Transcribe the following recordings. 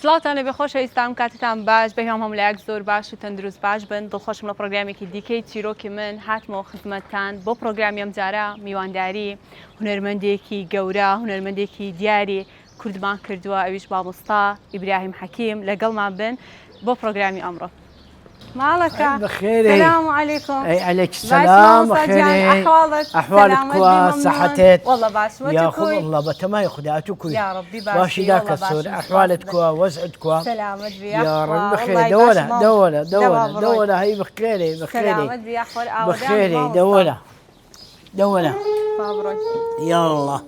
سڵاتان لەبێ خۆشەویستان کاتتان باش بەهێڵم هەمولایەک زۆر باش و تەندروست باش بن دڵخۆشم لە پرۆگرامێکی دیکەی چیرۆکی من هاتمەوە خزمەتتان بۆ پرۆگرامی ئەم جارە میوانداری هونەرمەندێکی گەورە هونەرمەندێکی دیاری کوردمان کردووە ئەویش مامۆستا ئیبراهیم حەکیم لەگەڵمان بن بۆ پرۆگرامی ئەمڕۆ. ماڵەکە بخير السلام عليكم. اي عليك السلام بخير احوالك كويس صحتك والله باش يا خذ الله بتما خداتك يا ربي باش باش ذاك الصور احوالك كويس وسعد كويس سلامت بيا يا رب بخير دولة هي بخير سلامت بيا احوال بخير دولة مبروك يلا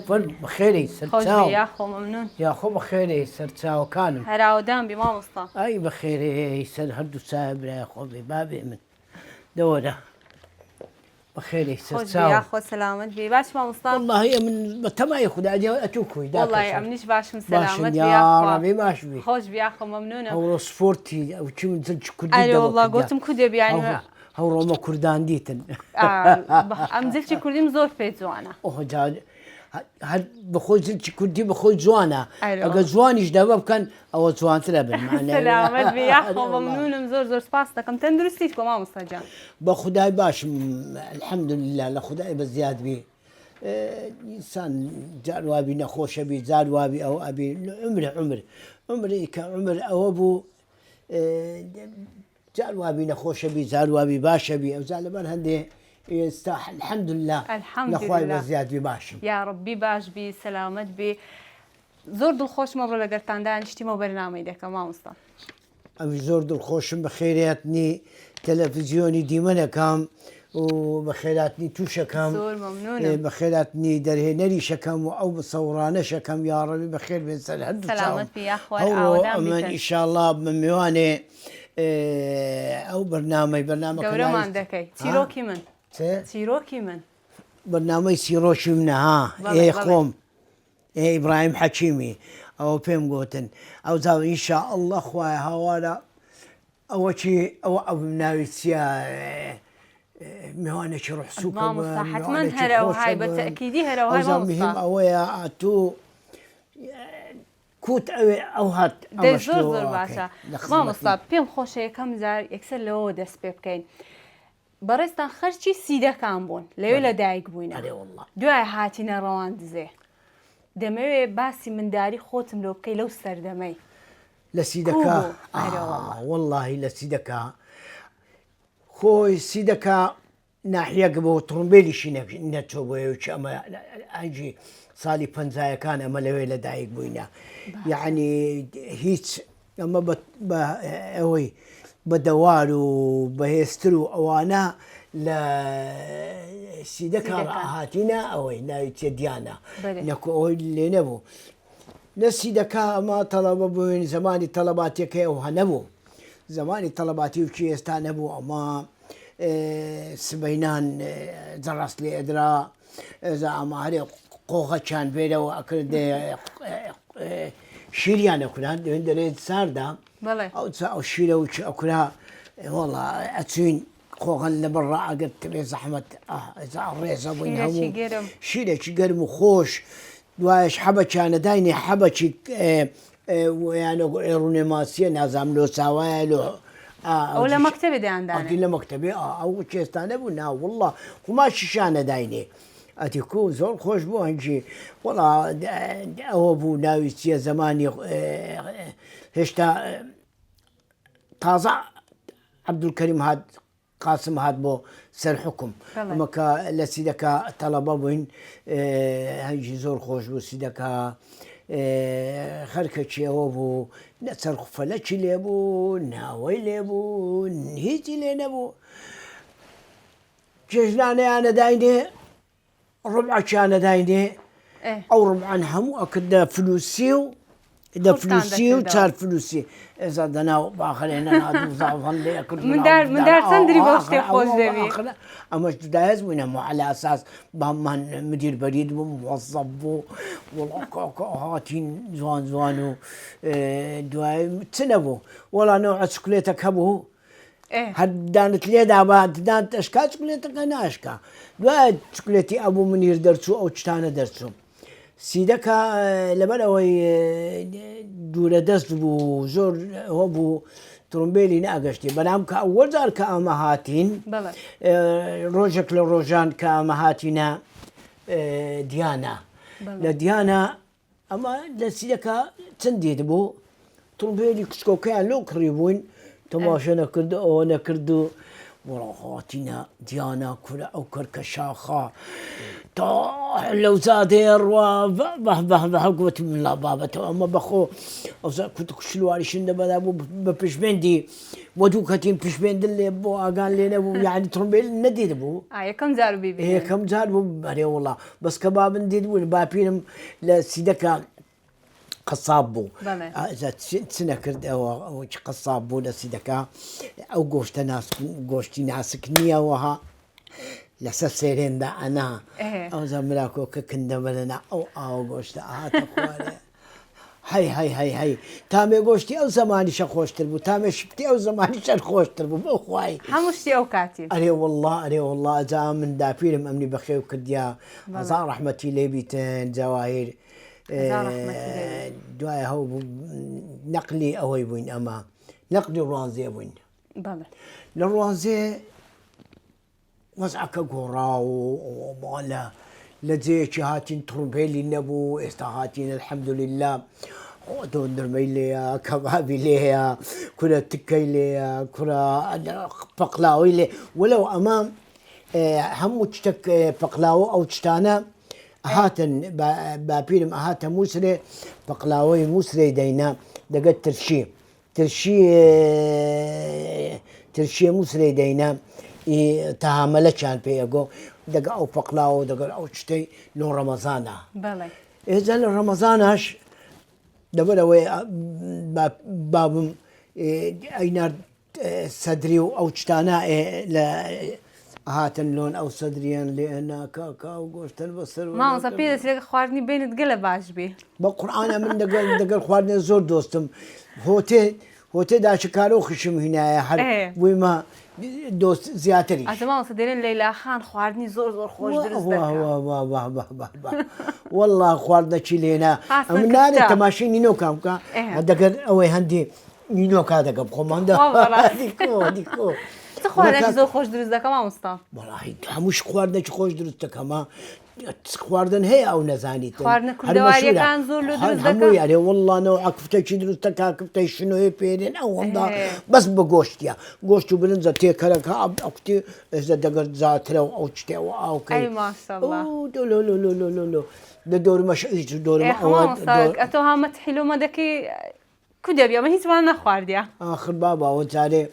فل بخيري خوش بيا خو ممنون يا خو بخيري سرتاو كانوا هراودان بمامۆستا اي بخيري سر هردو سابر يا خو بابي من دولة بخيري سرتاو يا خو سلامت بي باش مامۆستا والله هي من تما ياخذ اتوكوي والله امنيش باش من سلامت بيا يا ربي باش بي خوش بيا خو ممنونة هو سبورتي او شي من كردي اي والله قلتم كردي يعني هو روما كردان ديتن ام زلتي كردي زور في جوانا اوه جاد هاد بخوي زلتي كردي بخوي جوانا أيوة. اجا جوانيش دابا كان او جوان تلبن معنا سلامت بيا خو ممنونة زور سباس دكم تندرستيكم مامۆستا جان بخداي باش الحمد لله لخداي بزياد بي انسان جار وابي نخوش ابي زاد وابي او ابي عمري كعمر او ابو جار وابي نخوش ابي زاد وابي باش ابي او زالبان هندي يستاح الحمد لله لله بزياد بي باش يا ربي باش بي سلامت بي زۆر دڵخۆش مەڕۆ لەگەڵتاندا نیشتیمە بەرنامەی دەکەم مامۆستا ئەوی زۆر دڵخۆشم بە خێراتنی تەلەڤیزیۆنی دیمەنەکەم و بە خێراتنی تووشەکەم زۆر مەمنونم بە خێراتنی دەرهێنەریشەکەم و ئەو بەسەورانەشەکەم یاڕەوی بەخێر بێن سەر هەردوو سلامت بی یاخوای ئاوادان من ئینشاءڵڵا بە میوانێ ئەو بەرنامەکە گەورەمان دەکەی چیرۆکی من بەرنامەی سیرۆکی منە ها ئێ خۆم ئیبراهیم حەکیمی ئەوە پێم گوتن ئەو زاو ئینشاءڵڵا خوایە هاوارە ئەوە چی ئەو ناوی چیە میوانێکی ڕوحسووکە حتمەن هەرەوهای بە تەئکیدی هەرەوهای مهم ئەوەیە ئاتوو کوت ئەو هات زۆر باشە مامۆستا پێم خۆشە یەکەم جار یەکسەر لەوە دەست پێ بکەین بەڕێستان خەرچی سیدەکان بوون لەوێ لە دایک بووینە دوای هاتینە ڕەوان دزێ دەمەوێت باسی منداری خۆتم لۆ بکەی لەو سەردەمەی لە سیدەکە وەڵڵاهی لە سیدەکە خۆی سیدەکە ناحیەک بۆ تڕمبێلیشی نەچۆ بۆیەوەی ئەمە ئەنجی ساڵی پەنجایەکان ئەمە لەوێ لە دایک بووینە یعنی هیچ ئەمە بە ئەوەی بە دەوار و بەهێزتر و ئەوانە لە سیدەکە هاتینە ئەوەی ناوی تێدیانە نەکو ئەوەی لێ نەبوو لە سیدەکە ئەمە تەڵەبە بووین زمانی تەڵەباتیەکەی ئەو هەنەبوو زمانی تەڵەباتی وکی ئێستا نەبوو ئەمە سبەینان جەڕاست لێ ئەدرا ئەمە هەرێ قۆغەچیان بێرەوە ئەکرد شیریان ئەکران دوێن دەرێت ساردا ئەو شیرە و ئەکرا وەڵا ئەچوین خۆغەن لە بەڕ ئەگەر تبێ زەحمەت ڕێزە بووین هەموو شیرێکی گەرم و خۆش دوایش حەبەچیانەداینێ حەبەکی یانە ڕوونێماسیە نازام لۆ چاوایە لۆ ئەو لە مەکتەبێ دەیاندانی لە مەکتەبێ ئەو کێستانە بوو نا وڵڵا قوماشیشانە داینێ ئەتیکو زۆر خۆش بوو هەنجی وڵا ئەوە بوو ناوی چیە زمانی هێشتا تازە عەبدولکەریم هات قاسم هات بۆ سەر حکم ئەمەکە لە سیدەکە تەڵەبە بووین هەنجی زۆر خۆش بوو سیدەکە خەرکەچی ئەوە بوو نەچەرخفەلەکی لێبوو ناوەی لێبوو هیچی لێ نەبوو جێژنانەیانە داینێ ڕبعەکیانە داینێ ئەو ڕبعان هەموو ئەکردە فلوسی و فلوسی و چار فلوسی ئێزا دەناو باخەرێنە نادوزاڵ لێ کرد مندار چەندری بۆ شتێ خۆش دەوێ ئەمەش دایز بووینەمە عەلا ئەساس بامان مدیر بەرید بوو موەزەف بوو وڵا هاتین جوان و دوای چ نەبوو وەڵا نەوعە چکلێتەکە بوو هەردانت لێدا بە دان ئەشکا چکلێتەکە ناشکا دوای چکلێتی ئەبوو منیر دەرچوو ئەو چتانە دەرچوو سیدەکە لەبەر ئەوەی دوورە دەست بوو زۆر ئەوە بوو ترمبێلی ناگەشتی بەنام کە ئەوە جار کە ئەمە هاتین ڕۆژێک لە ڕۆژان کە ئەمە هاتینە دیانە لە دیانە ئەمە لە سیدەکە چەندێت بوو ترمبێلی کچکۆکەیان لەو کڕی بووین تەماشە نەکرد ئەوە نەکرد و وڵاهاتینە دیانە کورە ئەو کەرکە شاخە تا لەو زادەیە ڕوا هەگوتم لا بابەتەوە ئەمە بەخۆ کوت شلواریشن دەبەدا بوو بە پشمێندی وە دوو کەتیم پشمێندن لێ بۆ ئاگان لێ نەبوو یعنی ترمبێل نەدیت بوو یەکەم جار یەکەم جار بوو بەرێ وڵا بەس کە بابن دیت بوون باپیرم لە سیدەکە قەساب بوو چ نەکرد ئەوە قەساب بوو لە سیدەکە ئەو گۆشتە گۆشتی ناسک نییەوەها لەسەر سێرێندا ئەنا ئەو زەمراکۆکە کندەبەرەنا ئەو ئاوە گۆشتە ئاهاتە خوارێ هەی تامێ گۆشتی ئەو زەمانیشە خۆشتر بوو تامێ شپتی ئەو زەمانیشە خۆشتر بوو بۆ خوای هەموو شتی ئەو کاتی ئەرێ وڵڵا ئەجا من داپیرم ئەمنی بەخێو کردیا ئەزان ڕەحمەتی لێ بیتن جەواهیر دوایە هەو نەقلی ئەوەی بووین ئەمە نەقلی ڕوانزێ بووین لە ڕوانزێ وەزعەکە گۆڕا و ماڵە لە جێیەکی هاتین تڕمپێلی نەبوو ئێستا هاتین الحەمدولله دۆندرمەی لێیە کەبابی لێیە کورە تکەی لێیە کورە پەقلاوی لێ وەلەو ئەمە هەموو شتێک پەقلاوە ئەو شتانە هاتن باپیرم ئاهاتە مووسێ پەقلاوەی مووسێ دەینا دەگەت ترشیە مووسێ دەینا تەهامەلەچیان پێیەگۆ دەگە ئەو پەقلاوە دەگەر ئەو شتەی لۆ ڕەمەزانە ئێجا لە ڕەمەزانەش دەبەرەوەی بابم ئەینار سەدری و ئەو شتانە لە هاتن لۆن ئەو سەدریان لێنا کاکا و گۆشتن بەسەر ماوەسە پێ دەچێت خواردنی بینت گەلە باش بێ بە قورئانە من دەگەر خواردنێ زۆر دۆستم هۆتێ داچکارۆ خشم هینایە هەر بوویمە دۆست زیاتری ئەماوەسە دێنێن لەیلا خان خواردنی زۆر خۆش دەست وەڵڵا خواردنەکی لێنا ئەم نانێت تەماشی نینۆکام بکە دەگەر ئەوەی هەندی نینۆکا دەگەم خۆماندا خواردنێکی زۆر خۆش دروست دەکەم مامۆستا وەڵاهی هەمووش خواردنێکی خۆش دروست دەکەمە خواردن هەیە ئەو نەزانیت کوردەواریەکان زۆر لە دروست دەکەن یارێ وەڵڵانەوە ئاکفتێکی دروستە کاکفتەی شنۆی پێێن ئەو هەمدا بەس بە گۆشتیە گۆشت و برنجە تێکەرەکە ئەوکتی ئێستا دەگەر زیاترە و ئەو شتێەوە ئاوکەی لە دۆرمەش دۆرمە ئەتۆ هەمەت حیلۆمە دەکەی کو دەبی ئەمە هیچوان نەخواردیە ئاخر باباوە جارێ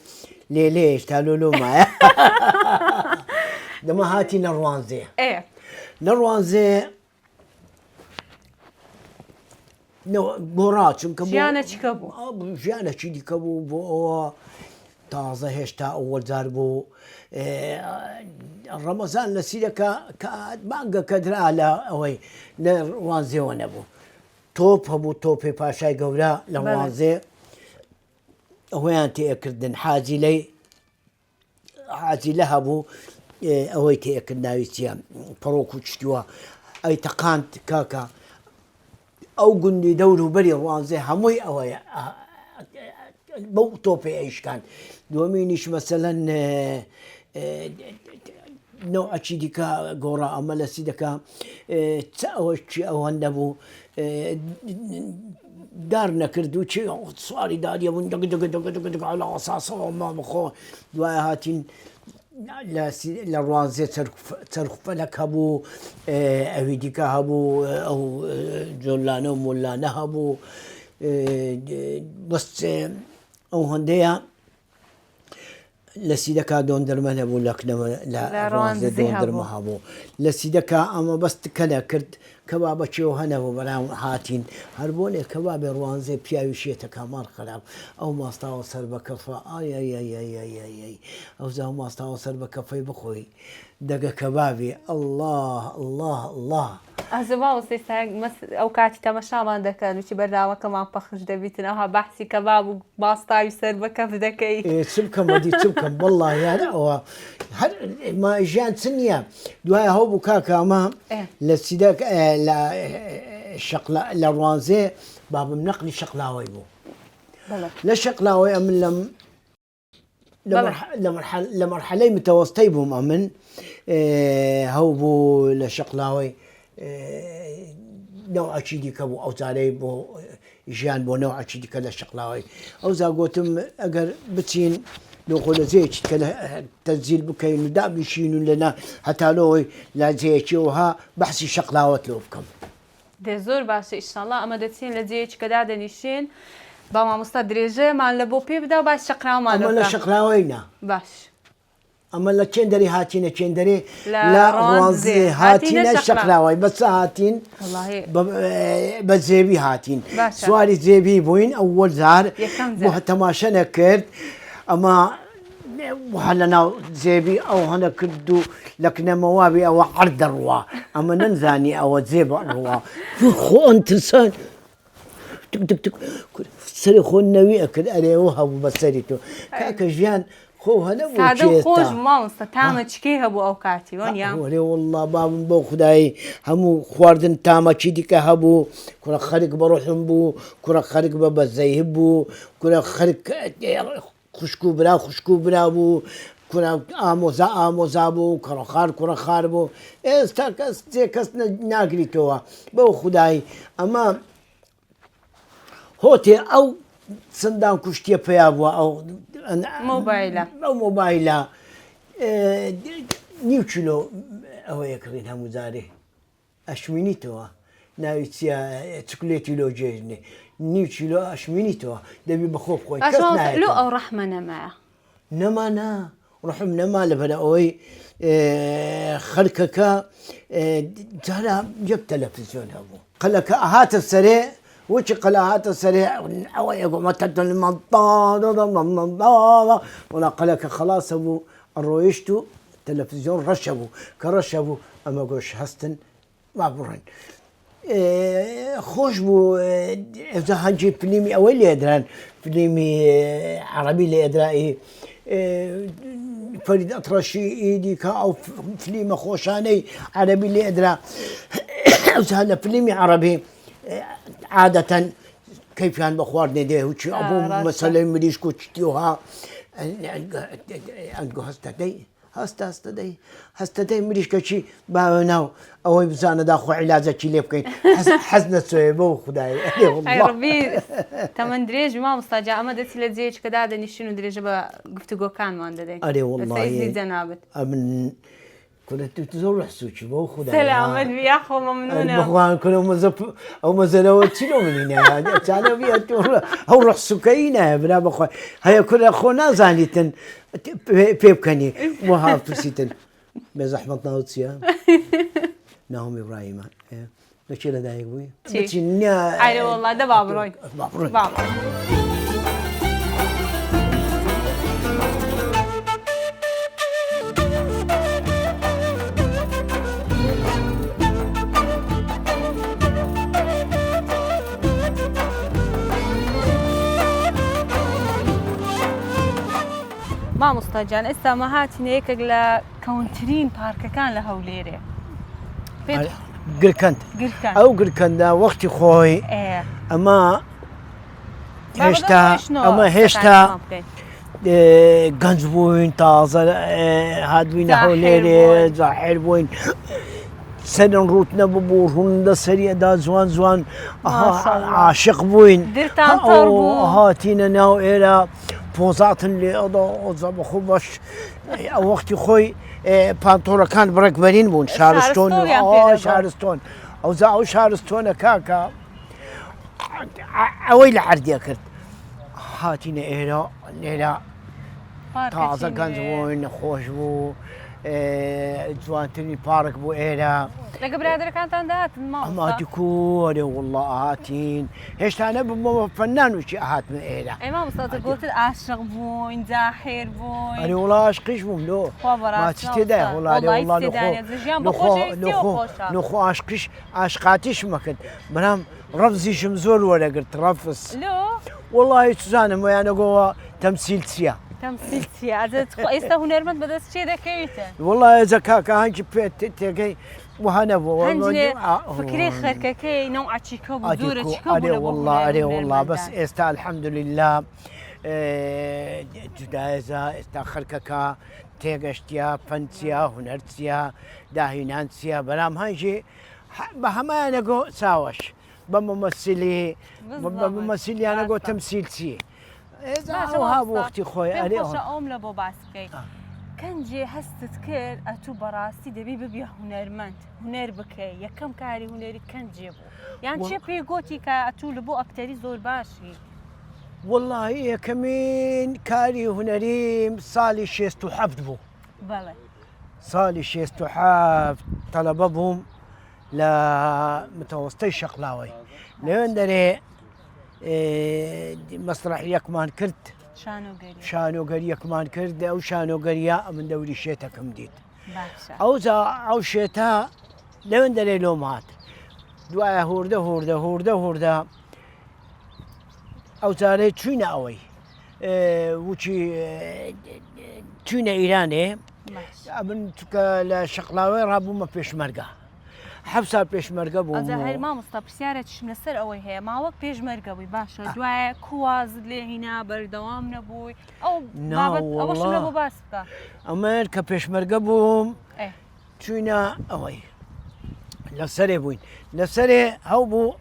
لێ هێشتا لۆمایە دەمە هاتی لە ڕوانزێ لە ڕوانزێ گۆڕا چونکە ژیانەچیکە بوو ژیانەکی دیکە بوو بۆ ئەوە تازە هێشتا ئەوە جار بوو ڕەمەزان لە سیرەکە بانگەکە درا لە ئەوەی لە ڕوانزێەوە نەبوو تۆپ هەبوو تۆپی پاشای گەورە لە ڕوانزێ ئەوەیان تێکردن حاجی لە هەبوو ئەوەی تێکرد ناویچیە پڕۆک و چتووە ئەی تەقاند کاکە ئەو گوندی دەور و بەری ڕوانزێ هەمووی ئەوەیە بەو تۆپی ئەیشکان دووەمینیش مەسەلەن نەوعەکی دیکە گۆڕا ئەمە لە سیدەکە ئەوەشی ئەو هەندە بوو دار نەکرد و چی سواری داریە بوون لە ئاساسەوە ما بخۆ دوایە هاتین لە ڕوانزێ چەرخفەلەک هەبوو ئەوی دیکە هەبوو ئەو جۆلانە و مۆلانە هەبوو بەست ئەو هەندەیە لە سیدەکە دۆندەرمە نەبوو لە ڕوانزێ دۆندەرمە هەبوو لە سیدەکە ئەمە بەستکەلە کرد کەبابەچێەوە هەنەوە بەرام هاتین هەر بۆ لێ کەبابێ ڕوانزێ پیاوی شێتەکە ماڵ خراپ ئەو ماستاوە سەر بە کەفە ئەو زاو ماستاوە سەر بە کەفەی بخۆی دەگە کەبابی الله ئەزەواوەستی ئەو کاتی تەمەشامان دەکەن وچی بەرداوەکەمان پەخش دەبیتن ئەوها بەحسی کەباب و ماستاوی سەر بە کەف دەکەی چ بکەمەدی چ بکەم وەڵڵا یان ئەوە ژیان چ نییە دوایە هەو بوو کاکە ئەمە لە سیدەک لە ڕوانزێ باب نقلی شقلاوی بوو بەڵێ لە شقلاوی ئەمن لە مەرحەلەی متەوەستەی بووم ئەمن هەو بوو لە شقلاوی نەوعەکی دیکە بوو ئەو جارەی بۆ ژیان بۆ نەوعەکی دیکە لە شقلاوی ئەو زاگۆتم ئەگەر بچین لۆخۆ لە جێیەکی کە تەنزیل بکەین و دابیشین و لەنا هەتالۆی لا جێیەکیەوەها بەحسی شقلاوەت لۆ بکەم دێ زۆر باشە ئیشاڵڵا ئەمە دەچین لە جێیەکی کەدا دەنیشین با مامۆستا درێژەیەمان لە بۆ پێ بدا و باش شەقراومان ئەمە لە شقلاوەینا باش ئەمە لە چێندەری هاتیینە چێندەرێ لە ڕۆنزێ هاتیینە شقلاوی بەچە هاتین بە جێبی هاتین سواری جێبی بووین ئەوەل زار بۆ تەماشە نەکرد ئەمە هە لە ناو جێبی ئەو هەنە کرد و لەکنەمەوابی ئەوە عەر دەڕوا ئەمە نەمزانی ئەوە جێبە ڕوا خۆن ترسان سەری خۆ نەوی ئەکرد ئەرێەوە هەبوو بەسەری تۆ کاکە ژیان خۆ هەنە خۆش مامۆستا تامە چکێ هەبوو ئەو کاتی وەرێ وەڵڵا بابم بۆ خودایی هەموو خواردن تامەچی دیکە هەبوو کوڕە خەرک بە ڕۆحم بوو کوڕە خەرک بە بەزەیه بوو کوڕە خەرک خوشکو برا خوشکو برا بوو کوڕە ئامۆزا بوو کەڕەخار کوڕە خار بوو ئێستا کەس جێ کەس ناگریتەوە بەو خودایی ئەمە هۆتێ ئەو سندان کوشتیە پێیا بووە ئەو مۆبایلە نیو کیلۆ ئەوە یەکڕین هەموو جارێ ئەشمینیتەوە ناوی چیە چکلێتی لۆ جێژنێ نیو کیلۆ ئەشمینیتەوە دەبی بەخۆ بخۆی لۆ ئەو ڕەحمە نەمایە نەمانە ڕحم نەما لەبەر ئەوەی خەرکەکە جارە یەک تەلەڤیزیۆن هەبوو قەلەکە ئەهاتە سەرێ وچ قەلەهاتە سەرێ ئەوە یەگومەتە وڵا قەلەکە خەڵاسە بوو ئەڕۆیشت و تەلەڤیزیۆن ڕەشە بوو کە ڕەشە بوو ئەمە گۆش هەستن وا بڕێن خۆش بوو ئێزە هەنجی فلیمی ئەوەی لێدران فلیمی عەرەبی لێدرایی فەرید ئەتڕەشی ئیدیکە ئەو فلیمە خۆشانەی عەرەبی لێدرا ئەوسا لە فلیمی عەرەبی عادەتەن کەیفیان بە خواردنێ دێ وچی ئەبوو مەسەلەی مریشک و چتیوها ئەنگۆ هەستەدەی مریشکەچی باوە ناو ئەوەی بزانە داخۆ عیلاجەکی لێ بکەین حەز نەچۆیە بەو خودایی تەمەەن درێژ مامۆستاجا ئەمە دەچی لە جێیەکی کەدا دەنیشین و درێژە بە گفتوگۆکانمان دەدەین ئەرێ وەڵڵاهی جەنابەت زۆر ڕەحسووکی بۆ خوددا سەلامەت بیا خۆ مەمنونە بەخوان کردم ئەو مەزەرەوە چیرۆ منینە چانە بێت ئەو ڕەحسووکەی نایە برا بەخوای هەیە کورە خۆ نازانیتن پێ بکەنی وەها پرسیتن بێ زەحمەت ناوت چییە؟ ناوم ئیبراهیمان لەکێ لەدایک بووی؟ ئایرێ وەڵڵا دە با بڕۆین مامۆستاجان ئێستا مە هاتینە یەکێک لە کەونترین پارکەکان لە هەولێرێ گرکەند ئەو گرکەندە وەختی خۆی ئەمە هێشتا گەنج بووین تازە هاتبووینە هەولێرێ جاحێر بووین سەرن ڕوت نەبوو ڕووندا سەریەدا جوان جوان عاشق بووین هاتینە ناو ئێرە پۆزاتن لێ ئەودا ئۆزە بەخۆ بەش ئەو وەختی خۆی پانتۆڕەکان بڕێکبەرین بوون شارستۆن شارستۆن ئەوزا ئەو شارستۆنە کاکە ئەوەی لە عەردیە کرد هاتینە ئێرە لێرە تازە گەنج بووین خۆش بوو جوانترین پارک بوو ئێرە لەگە برادەکانتان داهاتن ئەماتی کووەرێ وڵڵا هاتین هێشتا نەبوومەوە فەنان وشی ئاهاتمە ئێرە ئەی مامۆستاجا گوتت عاشق بووین جاحێر بووین ئەرێ وڵا عاشقیش بووم لۆ ماچی تێدایە نۆخۆ عاشقاتیش مەکرد بەرام ڕەفزیشم زۆر وەرەگرت ڕەفز وەڵڵاهی سوزانم ویانەگۆوە تەمسیل چییە؟ تەمسیل چییە؟ ئێستا هونەرمەند بەدەست چێ دەکەویتە؟ وەڵڵایە جە کاکە هەنگی پێ تێگەی وهنا هنجي فكري خرككي نوع تشيكو زورة تشيكو والله أري والله بس استا الحمد لله جدائزة استا خرككا تيغشتيا فنسيا هنرسيا داهينانسيا بلام هنجي بهما نقو ساوش بممثلي أنا قو تمثيلتي إذا هو وقتي خويا أنا خوش أم لبو باسكي كان جي هستت كير أتو براسي دبي ببيا هنرمند هنر بكي يكم كاري هنري كان جيبو يعني شي بيقوتي كأتو لبو أكتري زور باشي والله هي كمين كاري هنريم صالي شيستو حفظ بو بلى صالي شيستو حفظ طلبهم لمتوسطي شقلاوي لين دري مسرح يكمان كرت شانو قري يكمان كرت او شانو قريا من دوري شيتا كمديت او شيتا لين دري لومات دواء هورده او زاري تشينا اوي وشي تشينا ايراني من لا شقلاوي رابو ما فيش مرقه حبسا پێشمەرگە بوو هەر مامۆستا پرسیارێکیشم لەسەر ئەوەی هەیە ماوەک پێشمەرگە بووی باشە دوایە کوازت لێ هینا بەردەوام نەبووی ئەوەشم لە بۆ باس بکە ئەمە کە پێشمەرگە بووم چوینە ئەوەی لەسەرێ بووین لەسەرێ هەو بوو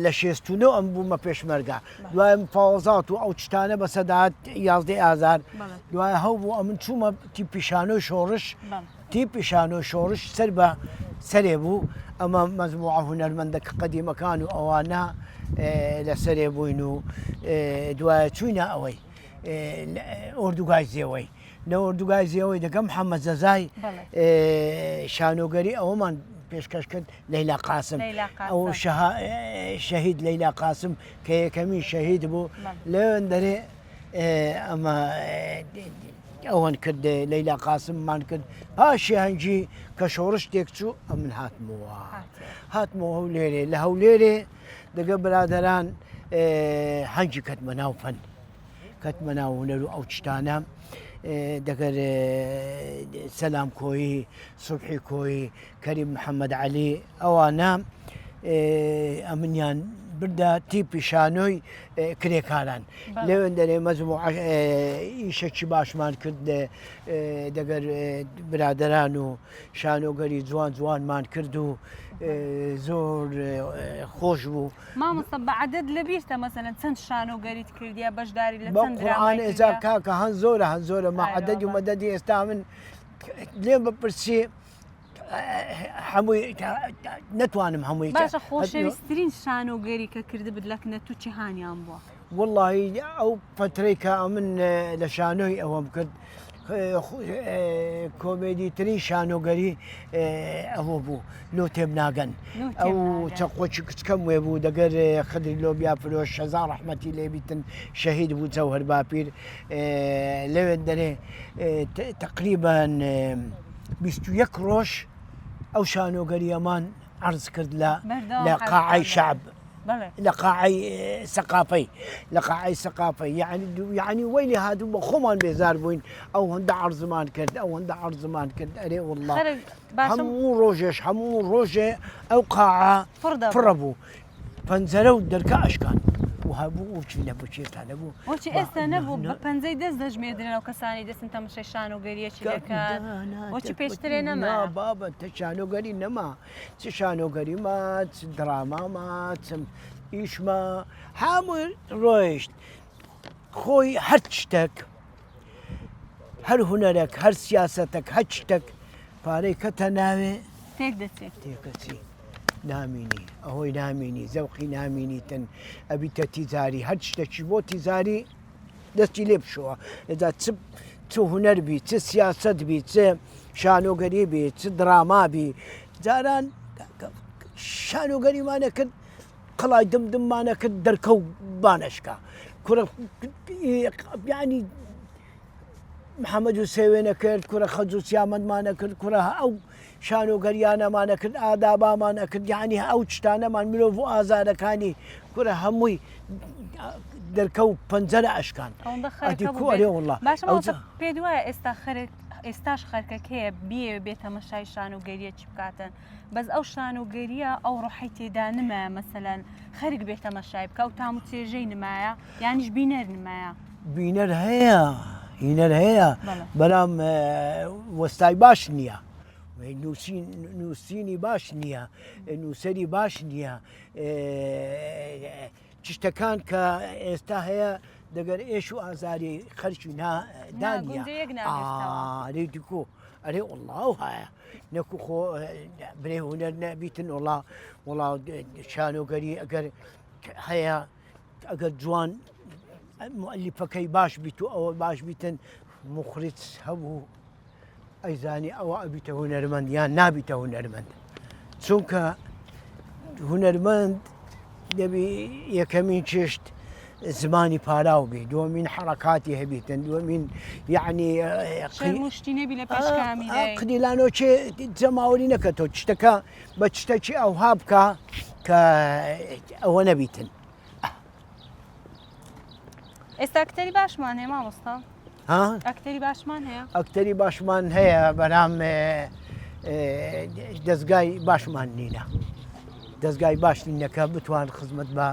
لە شێستونە ئەم بوومە پێشمەرگە دوای مفاوەزات و ئەو چتانە بە سەدات 11 ئازار دوای هەو بوو ئەمن چوومە تیپیشانۆی شۆڕش تیپیشانۆ شۆڕش سەر بە سەرێ بوو ئەمە مەزموعە هونەرمەندەکە قەدیمەکان و ئەوانە لەسەرێ بووین و دوایە چوینە ئەوەی ئۆردوگای زێوەی لە ئۆردوگای زێوەی دەگەم محەممەد زەزای شانۆگەری ئەوەمان پێشکەش کرد لەیلا قاسم ئەو شەهید لەیلا قاسم کە یەکەمی شەهید بوو لەوێن دەرێ ئەمە ئەوەن کرد لەیلا قاسممان کرد پاشی هەنجی کە شۆڕش تێک چوو ئەمن هاتمەوە هەولێرێ لە هەولێرێ دەگە برادەران هەنجی کەتمە ناو فەن کەتمە ناو هونەر و ئەو چتانە دەگەر سەلام کۆیی سوبحی کۆیی کەریم محەممەد عەلی ئەوانە ئەمنیان بردا تیپی شانۆی کرێکاران لەوێن دەرێ مەزموع ئیشێکی باشمان کرد دەگەر برادەران و شانۆگەری جوانمان کرد و زۆر خۆش بوو مامۆستا بەعەدەد لەبیرتە مەسەلەن چەند شانۆگەریت کردیە بەشداری لە چەند قورئان ئێجا کاکە هەن زۆرە مەعەدەدی و مەدەدی ئێستا من لێم بپرسی هەمووی نەتوانم هەمووی باشە خۆشەویستترین شانۆگەری کە کردبت لە کنەت و چیهانیان بووە واللهی ئەو فترەی کە من لە شانۆی ئەوەم کرد کۆمێدیترین شانۆگەری ئەوە بوو لۆ تێم ناگەن ئەو چەقۆچی کچکەم وێ بوو دەگەر خدری لۆبیا فرۆش شەزا ڕەحمەتی لێبیتن شەهید بوو جەوهەر باپیر لەوێن دەرێ تقریبان 21 ڕۆژ ئەو شانۆگەریەمان عرض کرد لە قاعەی شعب لقاعي ثقافي يعني ويلي هذا خمان بيزار بوين او هند عرضمان كرد اري والله همو روجه او قاعه فربو فنزلوا دركا اشكان وهبو وشي لبو شي طالبو وشي استنبو بپنزي دز دجميدن لو كساني دس انت مش شانۆگەریە چی دەکات وشي پێشترێ نەما بابا شانۆگەری نەما شانۆگەری ما دراما ما ئیشما هەموو ڕۆیشت خۆی هەر شتێک هەر هونەرێک هەر سیاسەتێک هەر شتێک پارەی کەتە ناوێ تێک دەچێت تێکەچی نامینی ئەوەی نامینی زەوقی نامینیتن ئەبیتە تیزاری هەر شتێکی بۆ تیزاری دەستی لێ بشەوە لەدا چ هونەر بی چ سیاسەت بی چ شانۆگەری بی چ دراما بی جاران شانۆگەریمانە کرد قڵای دمدممانە کرد دەرکەوت بانەشکە کوڕە یعنی محەممەد حوسێوێنە کرد کوڕە خەجووسیامەندمانە کرد کوڕە ئەو شانۆگەریانەمانە کرد ئادابامانە کرد یعنی ئەو شتانەمان مرۆڤ و ئازارەکانی کوڕە هەمووی دەرکەوت پەنجەرە ئەشکان باشە پێ وایە ئێستا ئێستاش خەرکەکەیە بێتە مەشای شان و گەریە چی بکاتن بەس ئەو شان و گەریە ئەو ڕۆحی تێدا نمایە مەسەلەن خەرک بێتە مەشای بکە و تام و چێژەی نمایە یانیش بینەر نمایە بینەر هەیە هینەر هەیە بەڵام وەستای باش نییە نووسینی باش نییە نووسری باش نییە چشتەکان کە ئێستا هەیە دەگەر ئێش و ئازاری خەرکی دانیە ئارێ دیکۆ ئەرێ وڵاو هەیە نەکو خۆ برێ هوەر نەبیتن وڵاو شانۆگەری ئەگەر هەیە ئەگەر جوان مؤلیفەکەی باش بیت و ئەوە باش بیتن مخرج هەبوو ئەیزانی ئەوە ئەبیتە هوەرمەند یان نابیتە هوەرمەند چونکە هوەرمەند دەبی یەکەمین چشت زمانی پاراو بێ دووەمین حرەکاتی هەبیتن دووەمین یعنی قدیلانۆچێ جەماوەری نەکەتۆ شتەکە بە شتێکی ئەوها بکە کە ئەوە نەبیتن ئێستا ئەکتەری باشمان هەیە مامۆستا ئەکتەری باشمان هەیە ئەکتەری باشمان هەیە بەرام دەستگای باشمان نینە دەستگای باش نینەکە بتوان خزمەت بە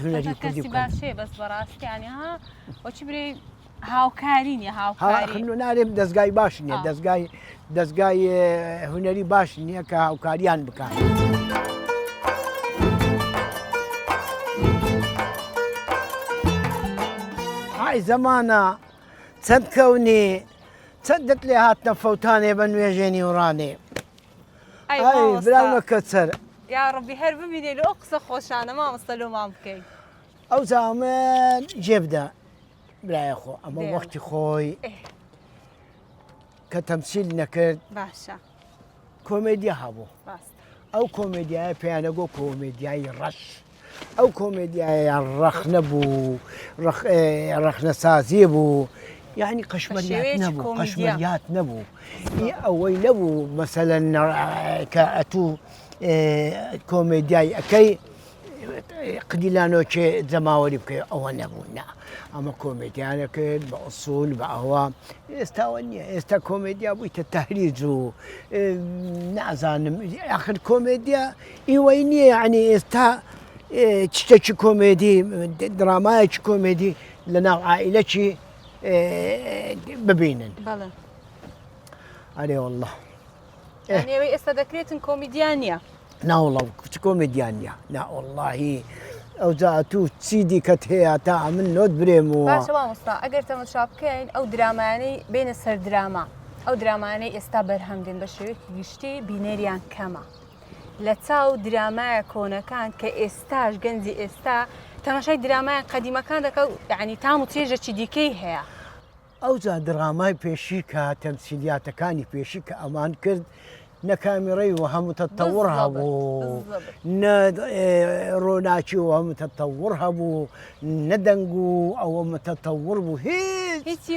هونەری کوردی باشێ بەس بەڕاستیانی ها وەچی برێ هاوکاری نیە هاوکاری نارێم دەستگای باش نییە دەستگای هونەری باش نییە کە هاوکاریان بکات. های زەمانە چەند کەونی چەندت لێ هاتنە فەوتانێ بە نوێژێنی وڕانێ براونە کەچەر یا ڕەبی هەر ببینێ لە ئەو قسە خۆشانە مامۆستا لۆمان بکەین ئەو زامن جێبدا برایە خۆ ئەمە وەختی خۆی کە تەمسیل نەکرد باشە کۆمێدیا هەبوو ئەو کۆمێدیایە پێیانەگۆ کۆمێدیایی ڕەش ئەو کۆمێدیایە ڕەخ نەبوو ڕەخنەسازی بوو یعنی قەشمەریات نەبوو ئەوەی نەبوو مەسەلەن کە ئەتوو کۆمێدیای ئەەکەی قدیلانۆکێ جەماوەری بکەی ئەوە نەبوو نا ئەمە کۆمێدیانە کرد بە ئوسول بە ئەوە ئێستاوە نییە ئێستا کۆمێدیا بوویتە تەهریج و نازانم آخر کۆمێدیا ئیوەی نییە یعنی ئێستا شتێکی کۆمێدی درامایەکی کۆمێدی لە ناو عائیلەکی ببینن ئەرێ وەڵڵا ئێوەی ئێستا دەکرێتن کۆمیدیان نییە ناوەڵڵا چ کۆمێدیان نییە ناوەڵڵاهی ئەو جاتوو چی دیکەت هەیە تا من نۆت برێمەوە باشە مامۆستا ئەگەر تەماشا بکەین ئەو درامانەی بینە سەر دراما ئەو درامانەی ئێستا بەرهەمدێن بە شێوەیەکی گشتی بینەریان کەمە لە چاو درامایە کۆنەکان کە ئێستاش گەنجی ئێستا تەماشای درامایە قەدیمەکان دەکەوت یعنی تام و چێژەکی دیکەی هەیە ئەو جا درامای پێشی کە تەمسیلیاتەکانی پێشی کە ئەمان کرد نە کامیڕەی و هەموو تەتەوڕ هەبوو نە ڕۆناچی و هەموو تەتەوڕ هەبوو نەدەنگ و ئەوە متەتەوڕ بوو هیچی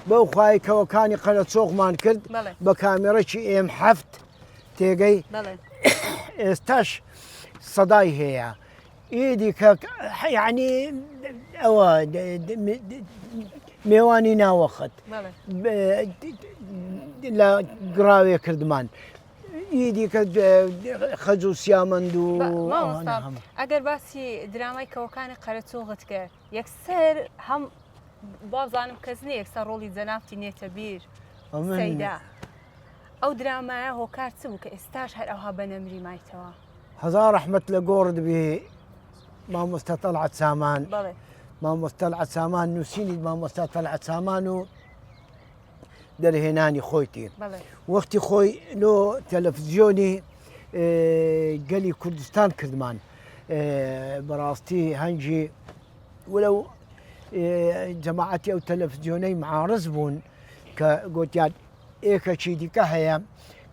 بەو خوای کەوەکانی قەرە چۆخمان کرد بە کامێرەی M7 تێگەی ئێستاش سەدای هەیە ئیدی کە یعنی ئەوە میێوانی ناوەخت لە گراوێ کردمان ئیدی کە خەج و سیامەند و ئەگەر باسی درامای کەوەکانی قەرەچۆغت کرد یەکسەر هەم بازانم کەس نیە یەکسەر ڕۆڵی جەنابتی نێتە بیر سەیدا ئەو درامایە هۆکار چ بوو کە ئێستاش هەر ئەوها بەنەمری مایتەوە هەزار ڕەحمەت لە گۆڕت بێ مامۆستا تەڵعەت سامان مامۆستا تەڵعەت سامان نووسینی مامۆستا تەڵعەت سامان و دەرهێنانی خۆیتی وەختی خۆی لۆ تەلەڤیزیۆنی گەلی کوردستان کردمان بەڕاستی هەنگی ولەو جەماعەتی ئەو تەلەڤیزیۆنەی معارض بوون کە گوتیان ئێکەکی دیکە هەیە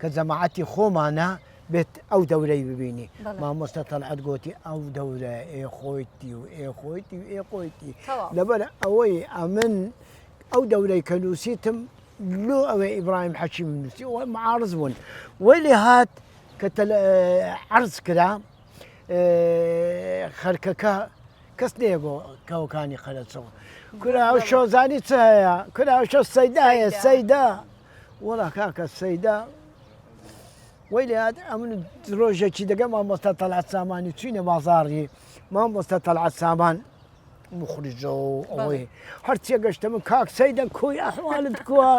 کە جەماعەتی خۆمانە بێت ئەو دەورەی ببینی مامۆستا تەڵعەت گوتی ئەو دەورە خۆیتی و خۆیتی و خۆیتی لەبەر ئەوەی ئەمن ئەو دەورەی کە نووسیتم لۆ ئەوەی ئیبراهیم حەکیم نووسی ئەوە معارض بوون وەی لێ هات کە عەرز کرا خەرکەکە کەس نێگۆ کەوکانی خەرەچەوە کورا ئەو شۆزانی چ هەیە کورا ئەو شۆ سەیدا هەیە سەیدا وەڵا کاکە سەیدا وەی لێات ئەمن ڕۆژێکی دەگە مامۆستا تەلعەت سامانی چوینە بازاڕی مامۆستا تەلعەت سامان مخرجە و ئەوەی هەرچێ گەشتە من کاک سەیدە کۆی ئەحوالت کووە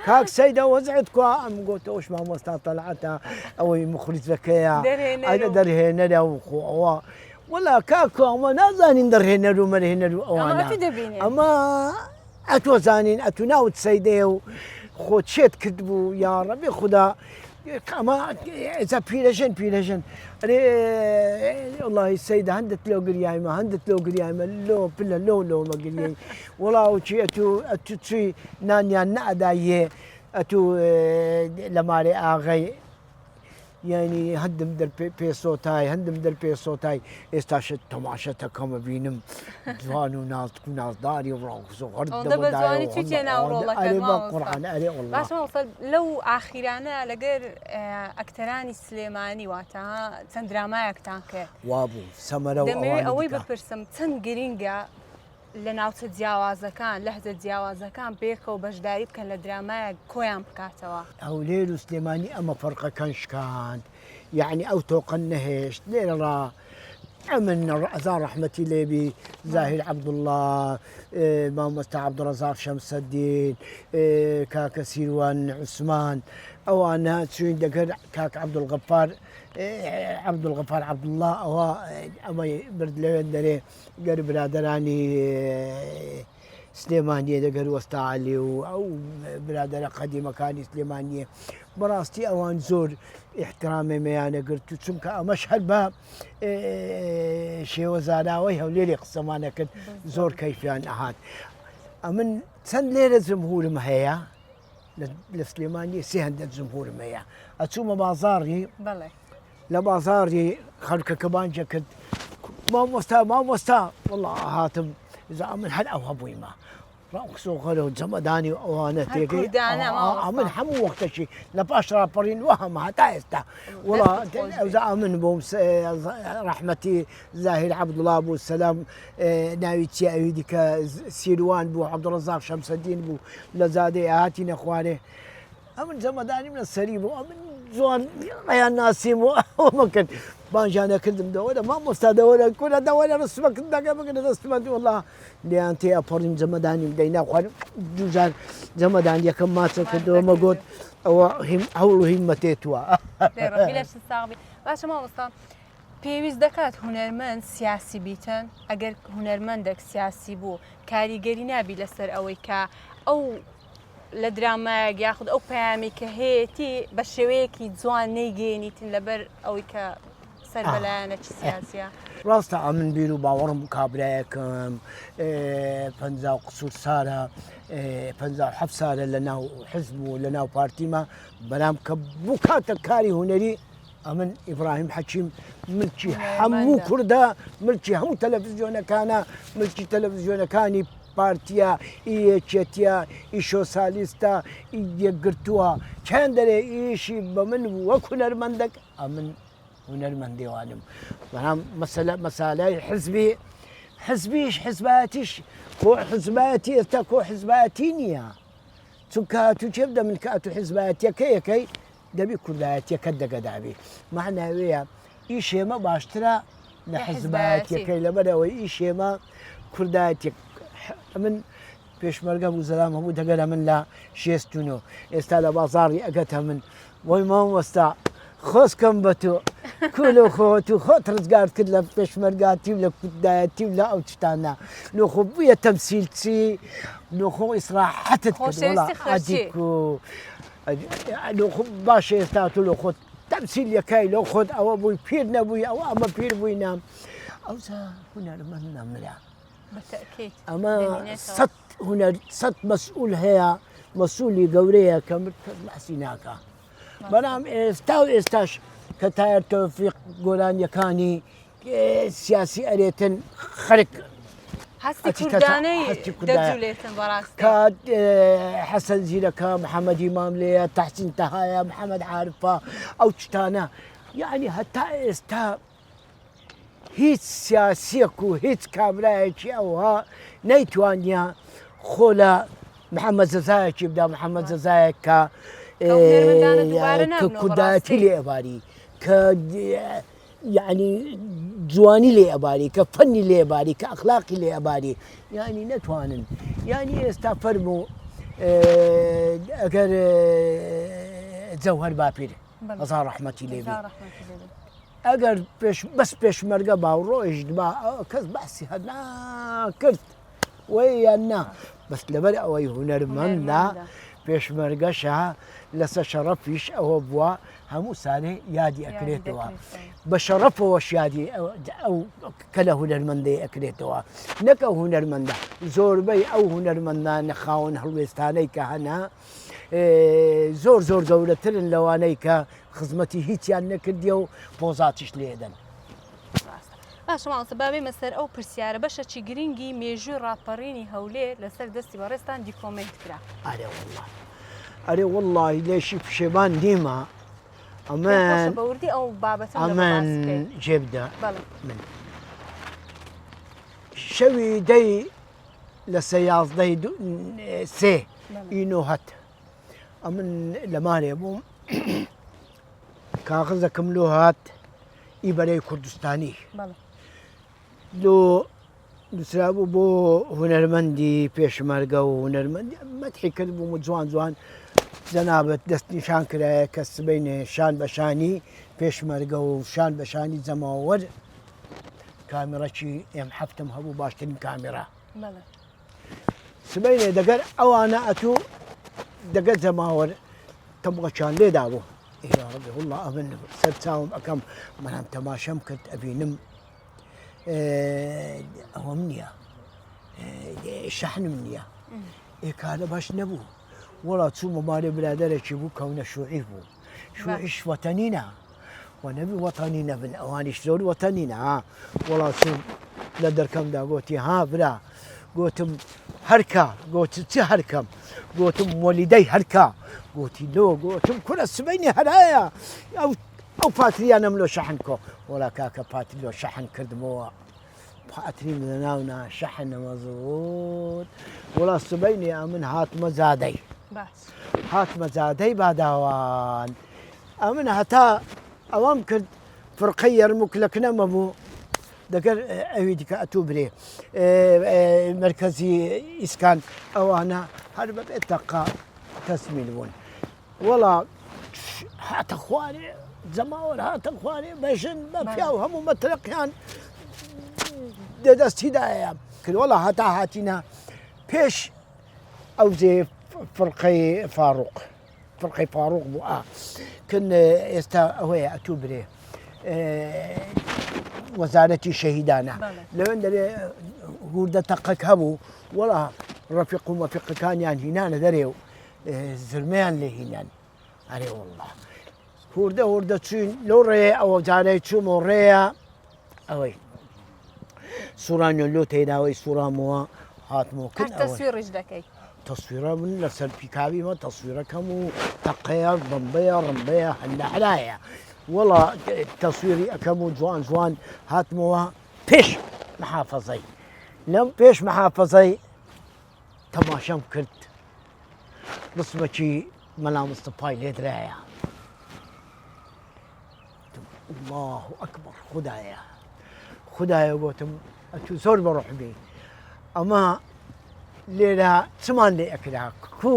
کاک سەیدە وەزعت کووە ئەم گوتەوەش مامۆستا تەلعەتە ئەوەی مخرجەکەیە ئەگە دەرهێنەرە و خۆ ئەوە وەلا کاکۆ ئەمە نازانین دەڕهێنەر و مەرهێنەر و ئەوانە ئەمە ئەتۆزانین ئەتو ناوت سەیدەیە و خۆ چێت کرد بوو یا ڕەبی خوددا ئەمە ئەجا پیرەژن ئەرێ وڵی سەیدە هەندت لەو گریایمە هەندت لەو گریایمە لۆ پلە لۆمە گریەی وڵاوچی ئەتو چوی نانیان نەئەدایە ئەتو لە مارێ ئاغای یعنی هەندم پێسۆتای هەندم دەرپێسۆتای ئێستاشت تەماشەتەکەمە بینم جوان و نازک و نازداری و ڕاوز و هەر قورآن ئەرێ لەو ئاخیرانە لەگەر ئەکتەرانی سلێمانی واتە چەند درامایەکتان کرد وابوو سەمەرە دەمەوێت ئەوەی بپرسم چەند گرینگە لە ناوچە جیاوازەکان لەهجە جیاوازەکان پێکەوە بەشداری بکەن لە درامایە کۆیان بکاتەوە هەولێر و سلێمانی ئەمە فەرقەکان شکاند یعنی ئەو تۆقن نەهێشت لێرەڕا ئەمن ئەزار ڕەحمەتی لێبی زاهیر عەبدوڵڵا مامۆستا عەبدوڕەزاق شەمسەدین کاکە سیروان عوسمان ئەوانە چوین دەگەر کاک عەبدوڵغەفار عەبدوڵڵا ئەوە ئەمەی برد لەوێن دەرێ گەر برادەرانی سلێمانیە دەگەر وەستا عەلی و ئەو برادەرە قەدیمەکانی سلێمانیە بەڕاستی ئەوان زۆر احترامی مەیانە گرت و چونکە ئەمەش هەر بە شێوەزاناوەی هەولێری قسەمانە کرد زۆر کەیفیان ئەهات ئەمن چەند لێرە جمهورم هەیە لە سلێمانی سێ هەندێک جمهورم هەیە ئەچوومە بازاڕی لە بازاڕی خەڵکەکە بانجە کرد مامۆستا وەڵا هاتم من هەر ئەو هەبوویمە ڕاقسۆخەرە و جەمەدانی و ئەوانە تێگەی من هەموو وەختەشی لە پاش ڕاپەڕین وەهەمە هەتا ئێستا وڵا ئەوزا ئەمن بۆم ڕەحمەتی زاهیر عەبدوڵڵا بوو سەلام ناوی چی ئەوی دیکە سیروان بوو عەبدوڕەزاق شەمسەدین بوو لە زادەی ئاهاتی نەخوارێ ئەمن جەمەدانیم لە سەری بوو ئەمن جوان ئەیان ناسیم و ئەومە کرد بانجانە کردم دەوەرە مامۆستا دەوەرە کورە دەوەرە ڕستمەکرد دەگە بگەنە دەستمەندی وەڵا لێیان تێ ئەپەڕیم جەمەدانیم دەینا خوارد دووجار جەمەدان یەکەم ماچە کردەوە مەگوت ئەوە هەوڵ و هیممەتێتوە باشە مامۆستا پێویست دەکات هونەرمەند سیاسی بیتن ئەگەر هونەرمەندێک سیاسی بوو کاریگەری نابی لەسەر ئەوەی کە ئەو لە درامایەک یاخود ئەو پەیامی کە هەیەی بە شێوەیەکی جوان نەیگەێنیتن لەبەر ئەوەی کە سەر بەلایەنە چ سیاسیە ڕاستە ئەمن بیر و باوەڕم کابرایەکەم 50 قسوور سارە 57 سارە لە ناو حزب و لە ناو پارتیمە بەرام کە بوو کاتە کاری هونەری ئەمن ئیبراهیم حەکیم ملکی هەموو کوردە ملکی هەموو تەلەڤیزیۆنەکانە ملکی تەلەڤیزیۆنەکانی پارتیە ئیەکێتیە ئیشۆسالیستە یەکگرتووە چەند دەرێ ئیشی بە من وەک هونەرمەندێک ئەمن هونەرمەندێوانم بەڵام مەسالای حزبیش حزبایەتیش کۆ حزبایەتی ئێستا کۆ حزبایەتی نییە چونکە تو چێ بدە من کە ئەتو حزبایەتیەکە یەکەی دەبی کوردایەتیەکەت دەگەدابی معناوەیە ئی شێمە باشترە لە حزبایەتیەکەی لەبەرەوەی ئی شێمە کوردایەتێک من پێشمەرگە بوو زەلام هەبوو دەگەرە من لە 69 ئێستا لە بازاڕی ئەگەتە من وەی مامۆستا خۆزکەم بە تۆ کول و خۆت و خۆت ڕزگار کرد لە پێشمەرگاتی و لە کوردایەتی و لە ئەو شتانە نۆخۆ بوویە تەمسیلچی نۆخۆ ئیسراحەتت کردوڵە و باشە ئێستا تۆ لە خۆت تەمسیل یەکای لەو خۆت ئەوە بووی پیر نەبووی ئەوە ئەمە پیر بووینە ئەوزا هونەرمەند نەمرە ئەمە سەد مەسئول هەیە مەسئولی گەورەیە کە باسی ناکە بەڵام ئێستا و ئێستاش کە تایر تەوفیق گۆرانیەکانی سیاسی ئەرێتن خەرک هەستی کوردانەی دەجوولێتن بەڕاستی کات حەسەن زیرەکە محەممەدی مام لێیە تەحسین تەهایە محەممەد عارفە ئەو شتانە یعنی هەتا ئێستا هیچ سیاسیەک و هیچ کابرایەکی ئەوها نەیتوانیا خۆ لە محەممەد زەزایەکی بدا محەممەد زەزایەک کە کودایەتی لێ ئەباری کە یعنی جوانی لێ ئەباری کە فەنی لێ ئەباری کە ئەخلاقی لێ ئەباری یعنی نەتوانن یعنی ئێستا فەرموو ئەگەر جەوهەر باپیر هەزار ڕەحمەتی لێبێ ئەگەر بەس پێشمەرگە باوڕۆیش کەس باسی هەر ناکرد وی یان نا بەس لەبەر ئەوەی هونەرمەندە پێشمەرگەشە لەسەر شەڕەفیش ئەوە بووە هەموو سانێ یادی ئەکرێتەوە بە شەڕەفەوەش یادی ئەو کە لە هونەرمەندەی ئەکرێتەوە نەک ئەو هونەرمەندە زۆربەی ئەو هونەرمەندانە خاوەن هەڵوێستانەی کە هەنا زۆر زۆر گەورەترن لەوانەی کە خزمەتی هیچیان نەکردیە و پۆزاتیش لێدەن. باشە ماڵسە بابێ مەسەر ئەو پرسیارە بەشەکی گرنگی مێژووی ڕاپەڕینی هەولێر لەسەر دەستی بەڕێستان دیکۆمنت کرا. ئەرێ وەڵڵاهی لێشی پشێبان نیمە بەوردی ئەو بابەتە ئەمەن جێبدا من شەوی دەی لە سەیازدەی سێ ئینۆهەت ئەمن لە مارێ بووم کاغزەکەم لۆ هات ئیبەرەی کوردستانی نووسرا بوو بۆ هونەرمەندی پێشمەرگە و هونەرمەندی مەتحی کرد بووم و جوان جوان جەنابەت دەست نیشان کرایە کە سبەینێ شان بەشانی پێشمەرگە و شان بەشانی جەماوەر کامێرەکی M7 هەبوو باشترین کامێرە سبەینێ دەگەر ئەوانە ئەتوو دەگەر جەماوەر تەمغەچان لێدا بوو والله ئەمن سەر چاوم ئەەکەم منام تەماشەم کرد ئەبینم ئەوەم نییە شەحنم نییە ئێکارە باش نەبوو وەڵا چوومە مارێ برادەرێکی بوو کەونە شوعی بوو شوعیش وەتەنینە و نەبی وەتانی نەبن ئەوانیش زۆر وەتەنینە وەڵا چوو لە دەرکەمدا گوتی ها برا گوتم هەرکە گوتی چی هەرکەم گوتم وەلیدەی هەرکە گوتی لۆ گوتم کورە سبەینی هەرایە ئەو پاتریانم لۆ شەحن کۆ وەڵا کاکە پاتری لۆ شەحن کردمەوە پاتریم لە ناونا شەحنەوە زۆر وەڵا سبەینی ئەمن هاتمە زادەی هاتمە زادەی باداوان ئەمن هەتا ئەوەم کرد فرقەی یەرموک لە کنەمە بوو دەگەر ئەوی دیکە ئەتوو برێ مرکزی ئیسکان ئەوانە هەر بەبێت دەقا تەسمیل بوون وەڵا هاتە خوارێ جەماوەر هاتە خوارێ بەژن بە پیا و هەموو مەترەقیان دەدەستیدایە کرد وەڵا هەتا هاتینە پێش ئەو زێ فرقەی فاڕوق بوو کن ئێستا ئەوەیە ئەتوو برێ وەزارەتی شەهیدانە لەوێن دەرێ هوردە تەقەک هەبوو وەڵا ڕەفیق و مەفیقەکانیان هینانە دەرێ و زرمەیان لێ هینان ئەرێ وەڵڵا هوردە چوین لەو ڕێ ئەوە جارەی چوومە ڕێیە ئەوەی سوورانیۆ لۆ تێداوەی سوورامەوە هاتمەوە کرد تەسویڕش دەکەی تەسویرە من لەسەر پیکاویمە تەسویرەکەم و تەقەیە بەمبەیە ڕمبەیە هەندە هەلایە وەڵا تەسویری ئەەکەم و جوان جوان هاتمەوە پێش محافەزەی لەم پێش محافەزەی تەماشەم کرد ڕسمەکی مەلا مستەفای لێدرایە الله ئەکبەر خودایە گوتم ئەتوو زۆر بەڕۆحبی ئەمە لێرە چمان لێ ئەکرا کو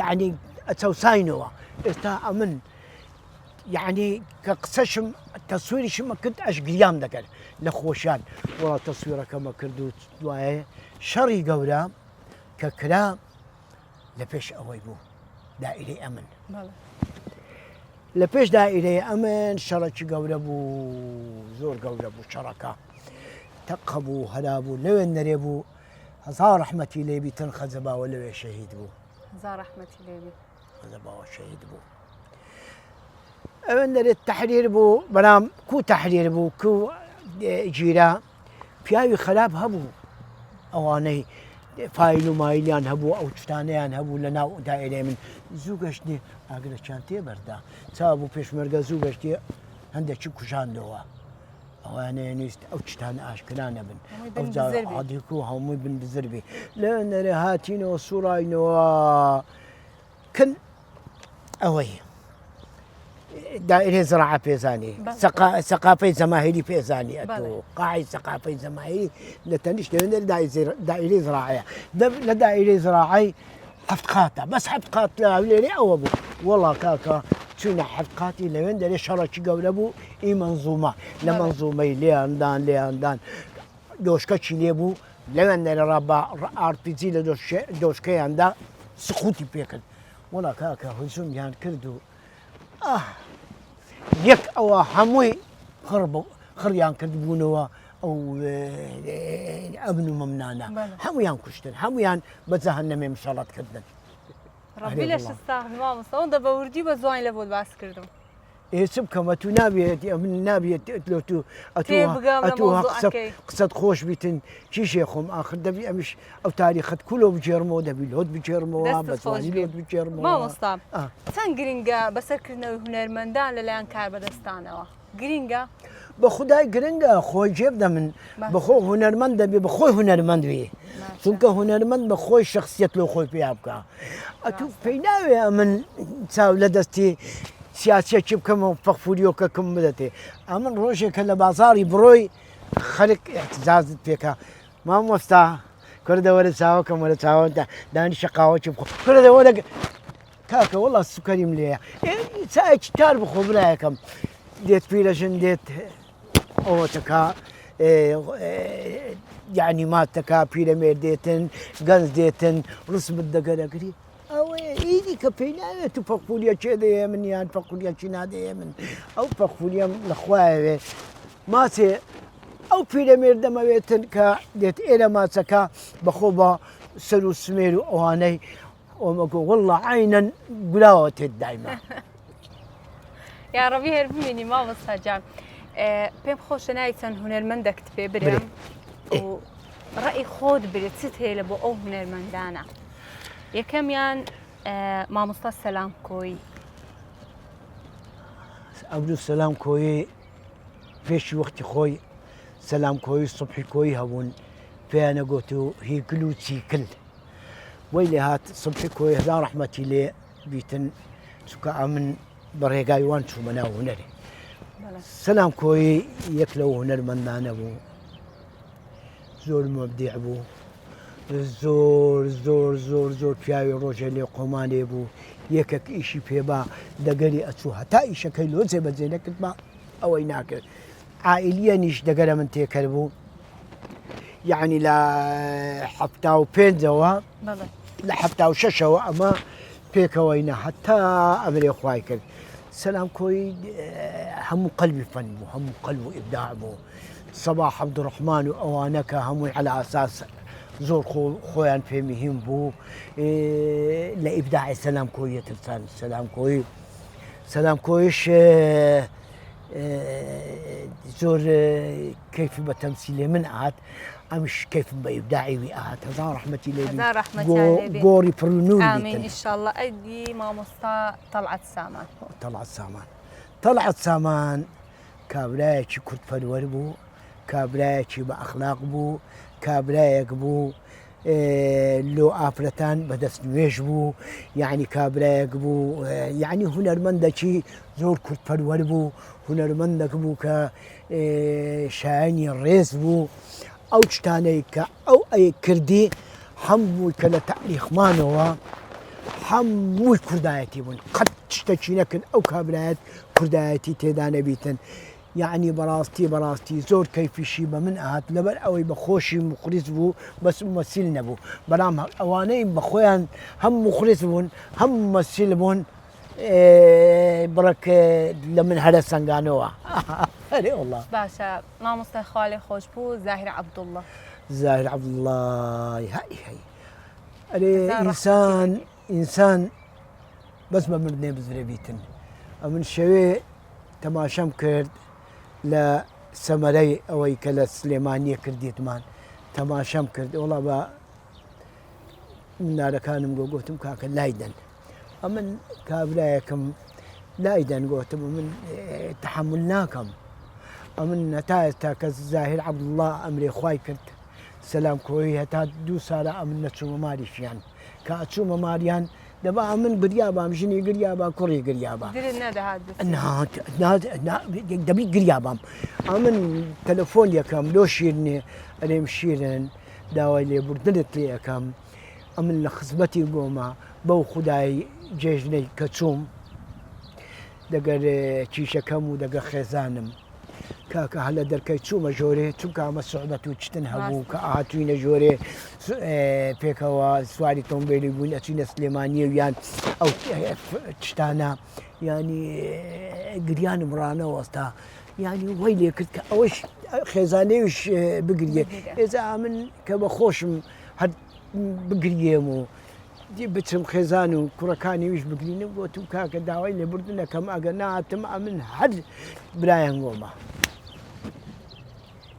یعنی ئەچەوساینەوە ئێستا ئەمن یعنی کە قسەشم تەسویریشمە کرد ئەش گریام دەکرد لە خۆشیان وەڵا تەسویرەکەمە کرد و دوایە شەڕی گەورە کە کرا لە پێش ئەوەی بوو دائیرەی ئەمن لە پێش دائیرەی ئەمن شەڕێکی گەورە بوو زۆر گەورە بوو شەڕەکە تەقە بوو هەلا بوو لەوێن نەرێ بوو هەزار ڕەحمەتی لێبی تەن خەزەباوە لەوێ شەهید بوو خەزەباوە شەهید بوو ئەوێن دەرێت تەحریر بوو بەرام کو تەحریر بوو کو گیرە پیاوی خەراب هەبوو ئەوانەی فایل و مایلیان هەبوو ئەو شتانەیان هەبوو لە ناو دائیرەی من زوو گەشتێ ئاگرەکیان تێبەردا چاو بوو پێشمەرگە زوو گەشتێ هەندێکی کوژاندەوە ئەوانەیە نیست ئەو شتان ئاشکرانە بن بن بزربی. عادیک و هەمووی بن بزربی لەنەرە هاتینەوە سوڕاینەوە کن ئەوەی دائرة زراعة بيزاني ثقافة زماهيري بيزاني أتو قاعد ثقافة زماهيري لتنش دائرة زراعية لدائرة زراعي حفت قاطع بس حفت قاطع لي أو أبو والله كاكا شو حفت قاطع لوين داري شرطي قبل أبو إي منظومة لمنظومة لي عندان دوشكا شيلي أبو لوين داري ربع أربيزي لدوشكا عندها سقوطي بيكل والله كاكا هجوم يعني كردو يك أو هموي خريان كذبونوا أو أبنوا ممنانا همويان كشتن همويان بزهنا من مشالات كذن ربي ليش تستاهل ما مصون ده بوردي بزوين لبود باس كردم إيه سبكة ما تنابي من نابي لو تو أتوها قصة خوش بيتن شي شيخهم آخر دبي أمش أو تاريخ كله بجرمو دبي الهود بجرمو بس الهود بجرمو ما مصطاب سان جرينجا بس كرنا هنرمندان للان كار بدستانوا جرينجا بخداي جرينجا خوي جيبنا من بخو هنرمند دبي بخوي هنرمند بيه سونك هنرمند بخوي شخصية لو خوي فيها بكا أتو فينا من تساوي لدستي سياسية كيف كم فخفوليو كم بدتي أمن روشة كلا بازاري بروي خلق اعتزاز فيك ما مفتاح كل ده ولا ساوا كم ولا ساوا أنت داني شقاوة شوف كل ده ولا كاكا والله السكري مليا سايك تعرف خبراكم ديت فيلاشن ديت أو تكا يعني ما تكا بيرامير ديتن غنز ديتن رسم الدقة كذي أو إيدي كفينا تفقوليا كذا من يعني فقوليا كنا ده من أو فقوليا الأخوة ما سي أو بيرامير دم بيتن كا ديت إلى ما سكا بخوبا سلو سميرو أواني والله عينا قلاوة دائما يا ربي هربيني ما بصاجع بيم خوش نايتن هنرمندك تبي بريم ورأي خود بريتسته لبو أو هنرمندانا يا كم يان ما مصطفى السلام كوي عبد السلام كوي فيش وقت خوي سلام كوي صبحي كوي هون فانا قلتو هي كلوتي كل ويلي هات صبحي كوي هذا رحمتي لي بيتن سكا من بريقاي وان شو مناو هنري سلام كوي يكلو هنر منان ابو زور مبدع ابو زور زور زور زور فياوي روجه لي قماني ابو يكك إشي فيبا دقري أتوها تا إيشا كيلو زي ما زينك ما أو يناك عائليا نيش دقرا من تيكربو يعني لا حفتاو بينزوا لا حفتاو ششوا أما بيكا وينا حتى أمري أخوايك سلام كوي هم قلبي فن هم قلبه إبداع بو صباح عبد الرحمن وأوانك هم على أساس زور خويا فهمهم بو لإبداع سلام كوي ترسال سلام كوي سلام كويش زور كيف بتمثيلي من عاد أمش كيف بإبداعي وآت هذا رحمتي لي هذا رحمتي لي قوري برنول آمين إن شاء الله أدي ما مصطفى طلعت سامان طلعت سامان كابلايتي كرت فدور بو كابلايتي بأخلاق بو كابلايك بو لو آفرتان بدس نويش بو يعني كابلايك بو يعني هنرمندكي زور كرت فدور بو هنرمندك بو ك شايني الريس بو أو تشتانيك أو أي كردي حموي كلا تاريخ مانوا حموي كردايتي بون قد تشتكي لكن أو كابلايت كردايتي تيدانا بيتن يعني براستي زور كيف شيبة من أهات لبل أوي بخوشي مخرس بو بس ممثلنا بو برام أوانين بخويان هم مخرس بون هم ممثل بون برك لمن هذا سنغانوا هذه والله باشا ما مصطفى خالي خوش بو زاهر عبد الله هاي إنسان بس ما مرني بزربيتن من شوي تماشم كرد لا سمري أو كلا سليمانية كرديت مان تماشم كرد والله با من كان مقوتم كاك لايدن أمن كابلايكم لايدن قوتم من تحملناكم ئەمن نەتایستا کە زاهر عەبدوڵڵا ئەمرێ خوای کرد سەلام کۆی هەتا 2 ساڵە ئەمن نەچوومە ماریشیان کە ئەچوومە ماریان دەبا ئەمن گریا بام ژنی گریا با کوڕی گریا با دەبی گریا بام ئەمن تەلەفۆن یەکەم لۆ شیرنێ ئەرێم شیرن داوای لێبوردنت لێ یەکەم ئەمن لە خزمەتی گۆمە بەو خودای جێژنەی کە چووم دەگەر کیشەکەم و دەگە خێزانم کاکە هەلە دەرکەی چوومە ژۆرێ چونکە ئەمە سوحبەت و چتن هەبوو کە ئاهاتوینە ژۆرێ پێکەوە سواری تۆمبیلی بوون ئەچینە سلێمانیە و یان ئەو شتانە ینی گریانم ڕانەوەستا ینی وەی لێ کرد کە ئەوەش خێزانەیش بگریێ ئێزا من کە بە خۆشم هەر بگرێم و بچم خێزان و کوڕەکانی ویش بگرینم بۆ تو کاکە داوای لێبوردنەکەم ئەگە ناتم ئەمن هەر برایان گۆمە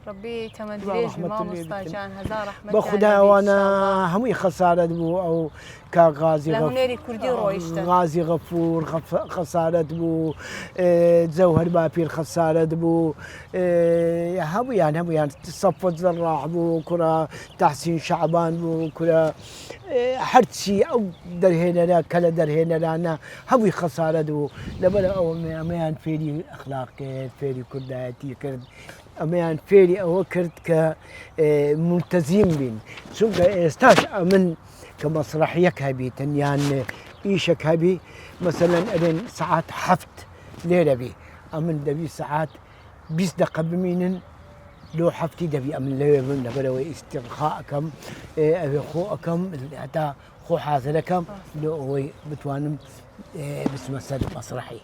ڕبی تەمەندێژ مامۆستاجان هەزار ڕەحمەت بە خودداوانە هەمووی خەسارەت بوو ئەو کاغازی هونێری کوردی ڕۆیشتە غازی غەفور خەسارەت بوو جەوهەر باپیر خەسارەت بوو هەمویان سەفەت زەڕاح بوو کوڕە تەحسین شەعبان بوو کورە هەرچی ئەو دەرهێنەرە کە لە دەرهێنەرانە هەمووی خەسارەت بوو لەبەر ئەوە ئەمەیان فێری ئەخلاق کرد فێری کوردایەتی کرد ئەمەیان فێری ئەوە کرد کە ملتەزیم بین چونکە ئێستاش ئەمن کە مەسرحیەک هەبیتن یان ئیشێک هەبی مەسەلەن ئەرێن سەعات 7 لێرە بی ئەمن دەبی سەعات 20 دقە بمینن لۆ هەفتی دەبی ئەمن لەوێ بم لەبەرەوەی ئیستیڕخا ئەەکەم ئەوێ خۆ ئەەکەم هەتا خۆ حازرەکەم لۆ ئەوەی بتوانم بچمە سەر مەسرحی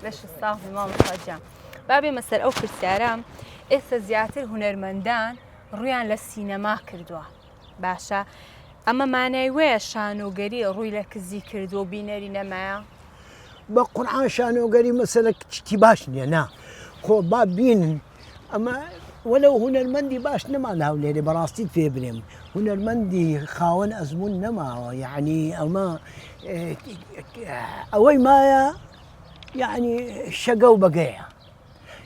لەش ساڵی مامۆستاجان بابێ مەسەر ئەو پرسیارە ئێستا زیاتر هونەرمەندان ڕویان لە سینەما کردووە باشە ئەمە مانای وەیە شانۆگەری ڕووی لە کزی کردو و بینەری نەمایە بە قورعان شانۆگەری مەسەلە شتی باش نییە نا خۆ با بینن ئەمە وەلەو هونەرمەندی باش نەماناو لێرێ بەڕاستی پێ برێم هونەرمەندی خاوەن ئەزمون نەماوە یعنی ئەمە ئەوەی مایە یعنی شەگە و بەگەیە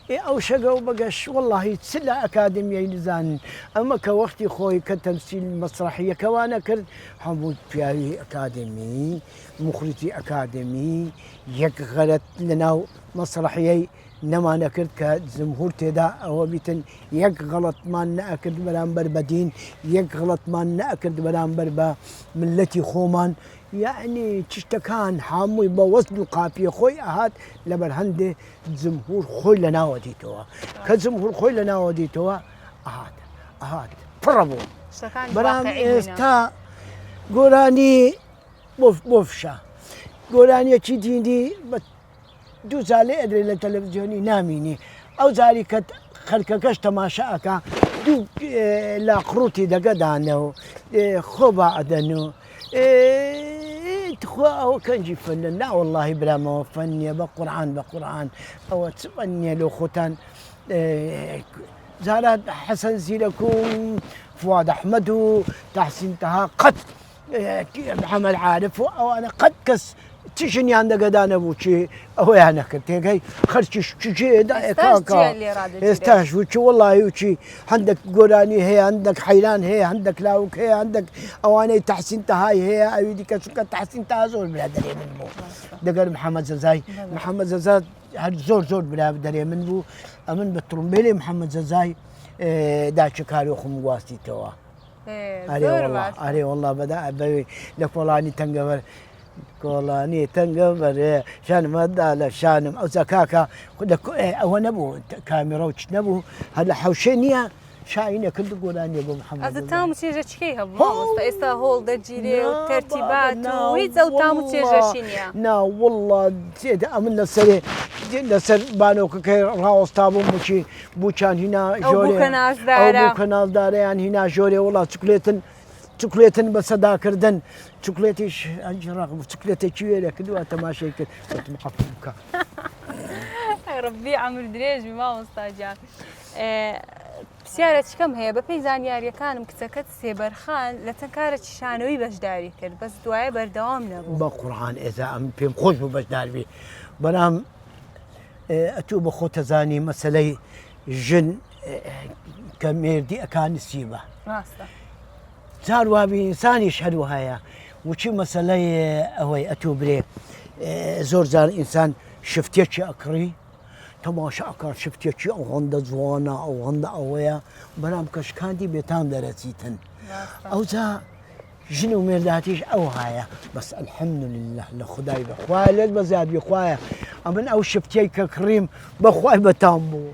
ئەو شەگە و بەگەش وەڵڵاهی چ لە ئەکادمیای نزانن ئەمە کە وەختی خۆی کە تەمسیل مەسرحیەکەوانە کرد هەموو پیاوی ئەکادمی مخریتی ئەکادمی یەک غەرەت لەناو مەسرحیەی نەمانە کرد کە جمهور تێدا ئەوە بیتن یەک غەڵەتمان نەئەکرد بەرامبەر بە دین یەک غەڵەتمان نەئەکرد بەرامبەر بە ملەتی خۆمان یعنی چشتەکان هەمووی بە وەزن و قاپیە خۆی ئەهات لەبەر هەندێ جمهور خۆی لە ناوە دیتەوە کە جمهور خۆی لە ناوە دیتەوە ئەهات پڕە بوو بەرام ئێستا گۆرانی بۆ فشە گۆرانیەکی دینی بە دوو جالێ ئەدرێ لە تەلەڤیزیۆنی نامینی ئەو جاری کە خەرکەکەش تەماشاکە دوو لاقڕوتی دەگەدانەوە خۆ با ئەدەن و خۆ ئەوە کەنجی فەنە ناوەڵڵاهی برامەوە فەنیە بە قورعان ئەوە چ فەنیە لۆ خۆتان جارات حەسەن زیرەک و فواد ئەحمەد و تەحسین تەها قەت محەممەد عارف و ئەوانە قەت کەس چشنیان دەگەدانە بوو چی ئەوەیان نەکرد تێگەی خەرچیش چێدا ئێستاش وچی وەڵی وچی هەندێک گۆرانی هەیە هەندێک حەیران هەیە هەندێک لاوک هەیە هەندێک ئەوانەی تەحسین تەهای هەیە ئەوی دیکە چونکە تەحسین تا زۆر برا دەرێ من بوو دەگەر محەممەد زەزای هەر زۆر برا دەرێ من بوو ئەمن بە تڕمبیلی محەممەد زەزای داچە کارۆخم گواستیتەوە ئەرێ وەڵا بەدا لە کۆڵانی تەنگەوەر کۆڵانی تەنگە بەرێ شانمەدا لە شانم ئەو زەکاکە ئەوە نەبوو کامیرە و چ نەبوو هەر لە حوشێ نییە شاینە کرد گۆرانیە بۆ محەممەد تام و چێژە چکەی هەبوو ئێستا هۆڵ دەگیرێ و تەرتیبات هیچ ئەو تام و چێژەشی نییە ناوەڵڵا تێدا ئەمن لەسەرێ لەسەر بانۆکەکەی ڕاوەستا بووم بچی بووچان هینا ژۆرێ کە نازدارەیان هینا ژۆرێ وڵا چکلێتن بە سەداکردن چکلێتیش ئەنجڕاق چکلێتێکی وێرە کردووە تەماشای کرد بکە ڕبی ئەمر درێژی مامۆستاجان پرسیارە چکەم هەیە بە پێی زانیاریەکانم کچەکەت سێبەرخان لە تەنکارێکی شانەوەی بەشداری کرد بەس دوایە بەردەوام نەبوو بە قورعان ئێزا ئەم پێم خۆش بوو بەشداربی بەرام ئەتوو بە خۆتەزانی مەسلەی ژن کە مێردی ئەکان نسیبە ڕاستە جاروابی ئینسانیش هەروەهەیە وچی مەسلەی ئەوەی ئەتوو برێ زۆر جار ئینسان شفتێکی ئەکڕی تەماشا ئەکات شفتێکی ئەو هەندە جوانە ئەو هەندە ئەوەیە بەرام کەشکاندی بێتان دەرەچیتن ئەوجا ژن و مێرداتیش ئەو هایە بەس ئەلحەمدولله لە خودای بەخوای لێت بە زیاد بخوایە ئەمن ئەو شفتەی کە کڕیم بەخوای بەتان بوو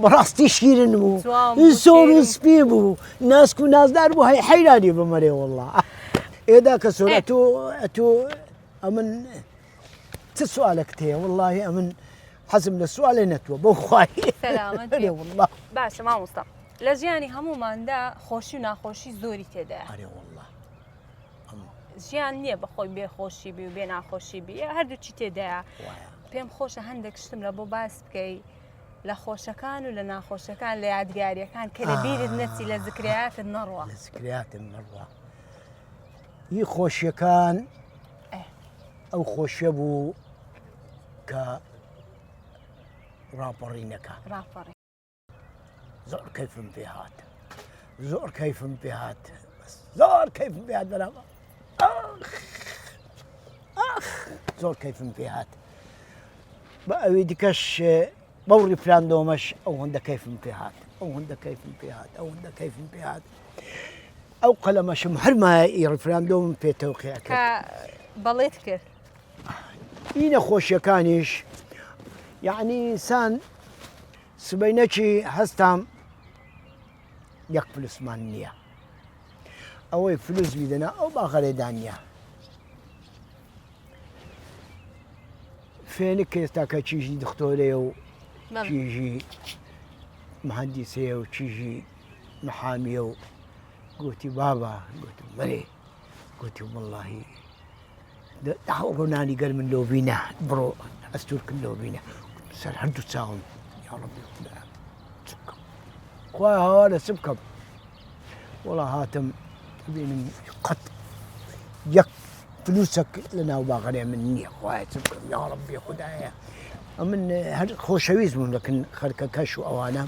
بەڕاستی شیرن بوو زۆر و سپی بوو ناسک و نازدار بوو هەی حەیرانی بمەرێ وەڵڵا ئێدا کە سۆر ئەتوو ئەمن چ سوالێکت هەیە وەڵڵاهی ئەمن حەزم لە سوالێ نەتووە بۆ خوای سەلامەت ئەرێ وەڵڵا باشە مامۆستا لە ژیانی هەموماندا خۆشی و ناخۆشی زۆری تێدایە ئەرێ وەڵڵا ژیان نییە بەخۆی بێخۆشی بی و بێ ناخۆشی بی هەردووچی تێدایە پێم خۆشە هەندێک شتم لە بۆ باس بکەی لە خۆشەکان و لە ناخۆشەکان لە یادگاریەکان کە لە بیرت نەچی لە زکرایاتت نەڕوە لە زکرایاتم نەڕوە هی خۆشیەکان ئەو خۆشیە بوو کە ڕاپەڕینەکە ڕاپەڕی زۆر کەیفم پێ هات زۆر کەیفم پێ هات زۆر کەیفم پێ هات بەرامە زۆر کەیفم پێ هات بە ئەوەی دیکەش بەو ڕیفراندۆمەش ئەو هەندە کەیفم پێ هات ئەو هەندە کەیفم پێ هات ئەو هەندە کەیفم پێ هات ئەو قەلەمەشم هەرمایە ڕیفراندۆمم پێتەوقع کرد کە بەڵێت کرد ئی نەخۆشیەکانیش یعنی ئینسان سبەینەکی هەستام یەک فلوسمان نییە ئەوەی فلوس بیدەنا ئەو باخەرێدان نییە فێنی کە ئێستا کە چیژی دکتۆرەیە و چیژی مهندیسەیە و چیژی محامیە و گوتی بابا گوتم بەرێ گوتی وەڵڵاهی ڕۆنانی گەرمن لۆ بینە بڕۆ ئەستورکن لۆ بینە سەر هەردوو چاوم یا ڕەبی خودایە چ بکەم خوای هەوا لەچ بکەم وەڵا هاتم بینم قەت یەک فلوسك لنا وباغري من نية خويا يا ربي خدايا من خوشويز من لكن خلك كشو اوانا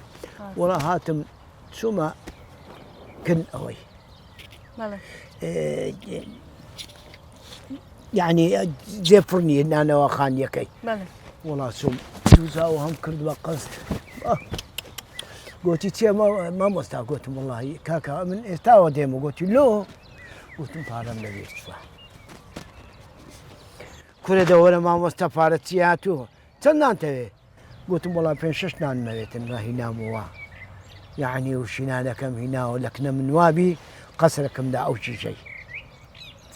ورا هاتم سوما كن اوي يعني جيفرني ان انا وخان يكي والله سوم جوزاو هم كرد وقصد قلت تي ما مستا قلت والله كاكا من استاو ديمو قلت له قلت فارم لبيت صح كل دورة ما مستفارتياتو تنانتوي قلت والله فين ششنا نميتن راهي ناموا يعني وشينا لكم هنا ولكنا من وابي قصركم دا او شي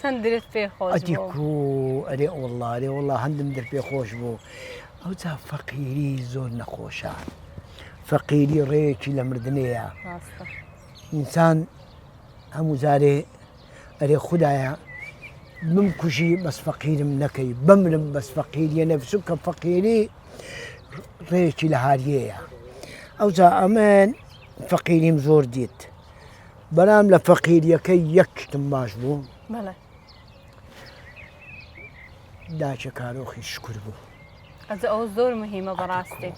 تندرت في خوش اتيكو اري والله هندم در في خوش بو او تا فقيري زور نخوشا فقيري ريكي لمردنيا انسان همو زاري اري خدايا بمكشي بس فقير منكي بمرم بس فقيري نفسك فقيري ريشي لهاريا او زا امان فقيري مزور ديت بنام لفقيري كي يكتم باشبو بله داچه كاروخي شكر بو از او زور مهمه براستي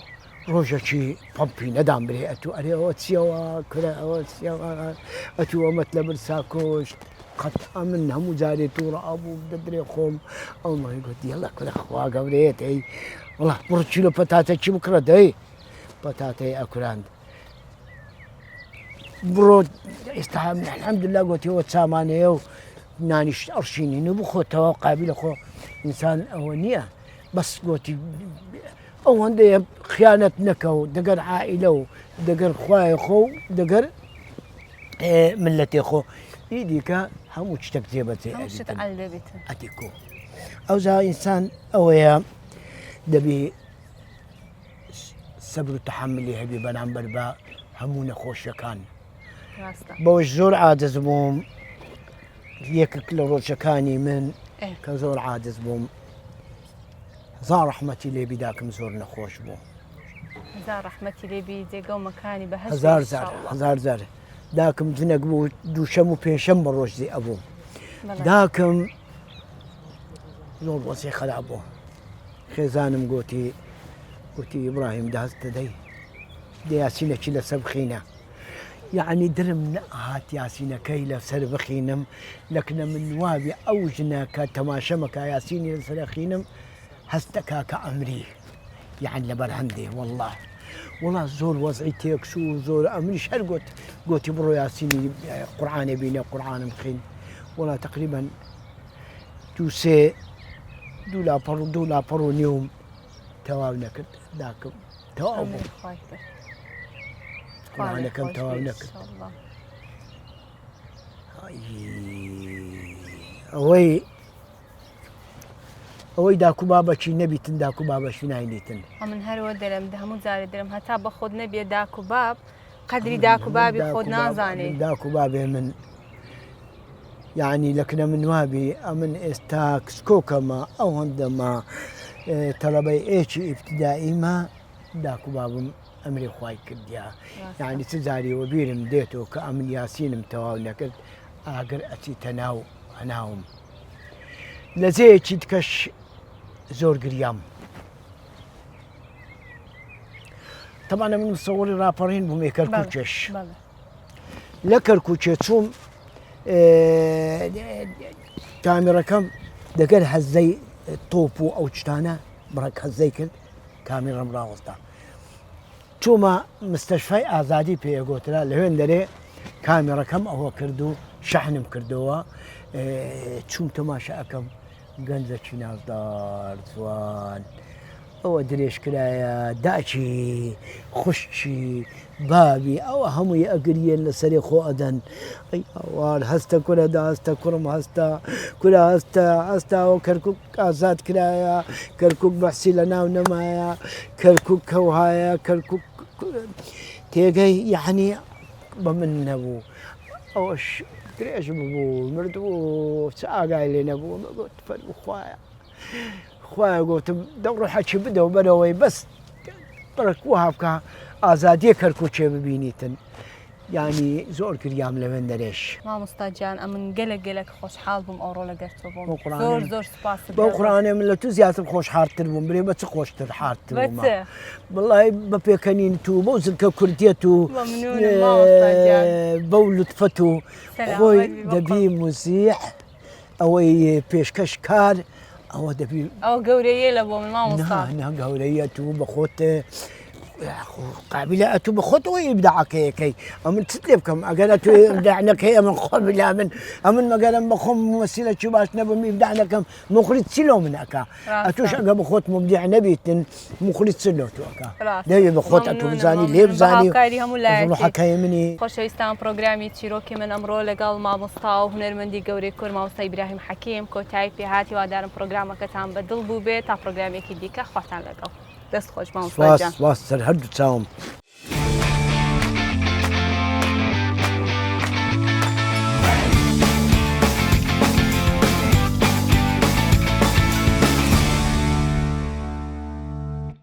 روجاچي بامبي ندام بري اتو اري اوتسيوا كرا اوتسيوا اتو مطلب ساكوش قد امن هم زاري تورا ابو بدري خوم الله يقول يلا كل اخوا قبريت اي والله برشلو بطاطا شي بكره داي بطاطا اكراند برو استحمل الحمد لله قلت هو تسامانيو نانيش ارشيني نبخو توقع بلخو انسان اونيه بس قلت او عندي خيانه نكو دقر عائله دقر خواي خو دقر ملتي خو يديك هموش تكتيبتي هموش تعلبت اتيكو او ذا انسان اويا دبي صبر وتحمل هبي بنام بربا همونا خوش كان بوش زور عاجز بوم يك كل روشكاني من كزور عاجز بوم زار رحمتي لي بداك مزور نخوش بوم زار رحمتي لي بيدي قوم مكاني بهش هزار زار داكم جنق بو دوشمو بيشم بروش زي ابو داكم زور وسيخ ابو خزانم قوتي وتي إبراهيم دهست دي ياسين كلا سبخينا يعني درم هات ياسين كيلا سربخينم لكن من وابي أوجنا كتماشمك ياسين سرخينم هستكا كأمري يعني لبرهندي والله زور وضعيتك شو زور أمري شهر قلت برو ياسيني قرآن بينا قرآن مخين والله تقريبا دوسي دولا برو نيوم توابنا كد داكم توابنا أنا كم توابنا كد أوي داكو بابا شي نبي تنداكو بابا شي ناينيتن من هر درم ده همون زار درم حتی بخود نبی داکو باب قدری داکو بابی خود نازانی داکو بابي من يعني لكن من وابي من استاك سكوكما او عندما طلبي ايشي ابتدائي ما داكو باب امري خواي كديا يعني تزاري وبيرم ديتو كامن ياسين متواونا كد اقر اتي تناو اناهم لزيتي تكش زور قريام طبعا من مصوري رابرين بميكر كوتشش لكر كوتشيتسوم كاميرا كم دقر هزي طوبو او تشتانا برك هزي كل كاميرا مراوستا توما مستشفى ازادي بي قوتلا لهن دري كاميرا كم او كردو شحنم كردوها تشوم تماشا كم غنزة ناس دار زوان او دريش كلايا داشي خشي بابي او هم يأقريين لسري خو أدن اي اوار هستا كلا دا هستا كرم هستا كلا هستا وكركوك آزاد كلايا كركوك بحسي لنا ونمايا كركوك كوهايا كركوك تيجي يعني بمن نبو اوش دريش ببو مردو ساقا اللي نبو قلت فرقو خوايا قلت دورو حكي بدوي بس تركوها بكا آزادی کرکوچه ببینیتن يعني زور كريام لمن دريش ما مستجان أمن قلق خوش حال بم أورو لقرتو بم زور سباس بقرآن من لتو زيادة خوش حارتر بم بري بس خوش تر حارتر بم والله ببيكنين تو بوزك كرديتو ممنون ما مستجان بولطفتو خوي دبي مزيح أوي بيشكش كار أو دبي أو قورية لبو من ما مستجان نه قورية تو بخوت قابلة أتو بخطوة يبدعك هيك أمن تتلبكم أقل أتو يبدعنك هي من قبل أمن ما قال بخم ممثلة شو باش نبم يبدعنك مخرج سلو من أكا أتوش أقل بخوت مبدع نبيت مخرج سلو تو أكا ده بخوت أتو بزاني ليه بزاني روحك هي مني خوش ويستان برنامجي تشيروكي من أمرو لقال ما مستاو هنرمندي قوري كور ما مستاي إبراهيم حكيم كوتاي في هاتي ودارم برنامج كتام بدل بوبي تا برنامج كديكا خواتان لقال دست خوش ما مستجان واس سر هردو تساوم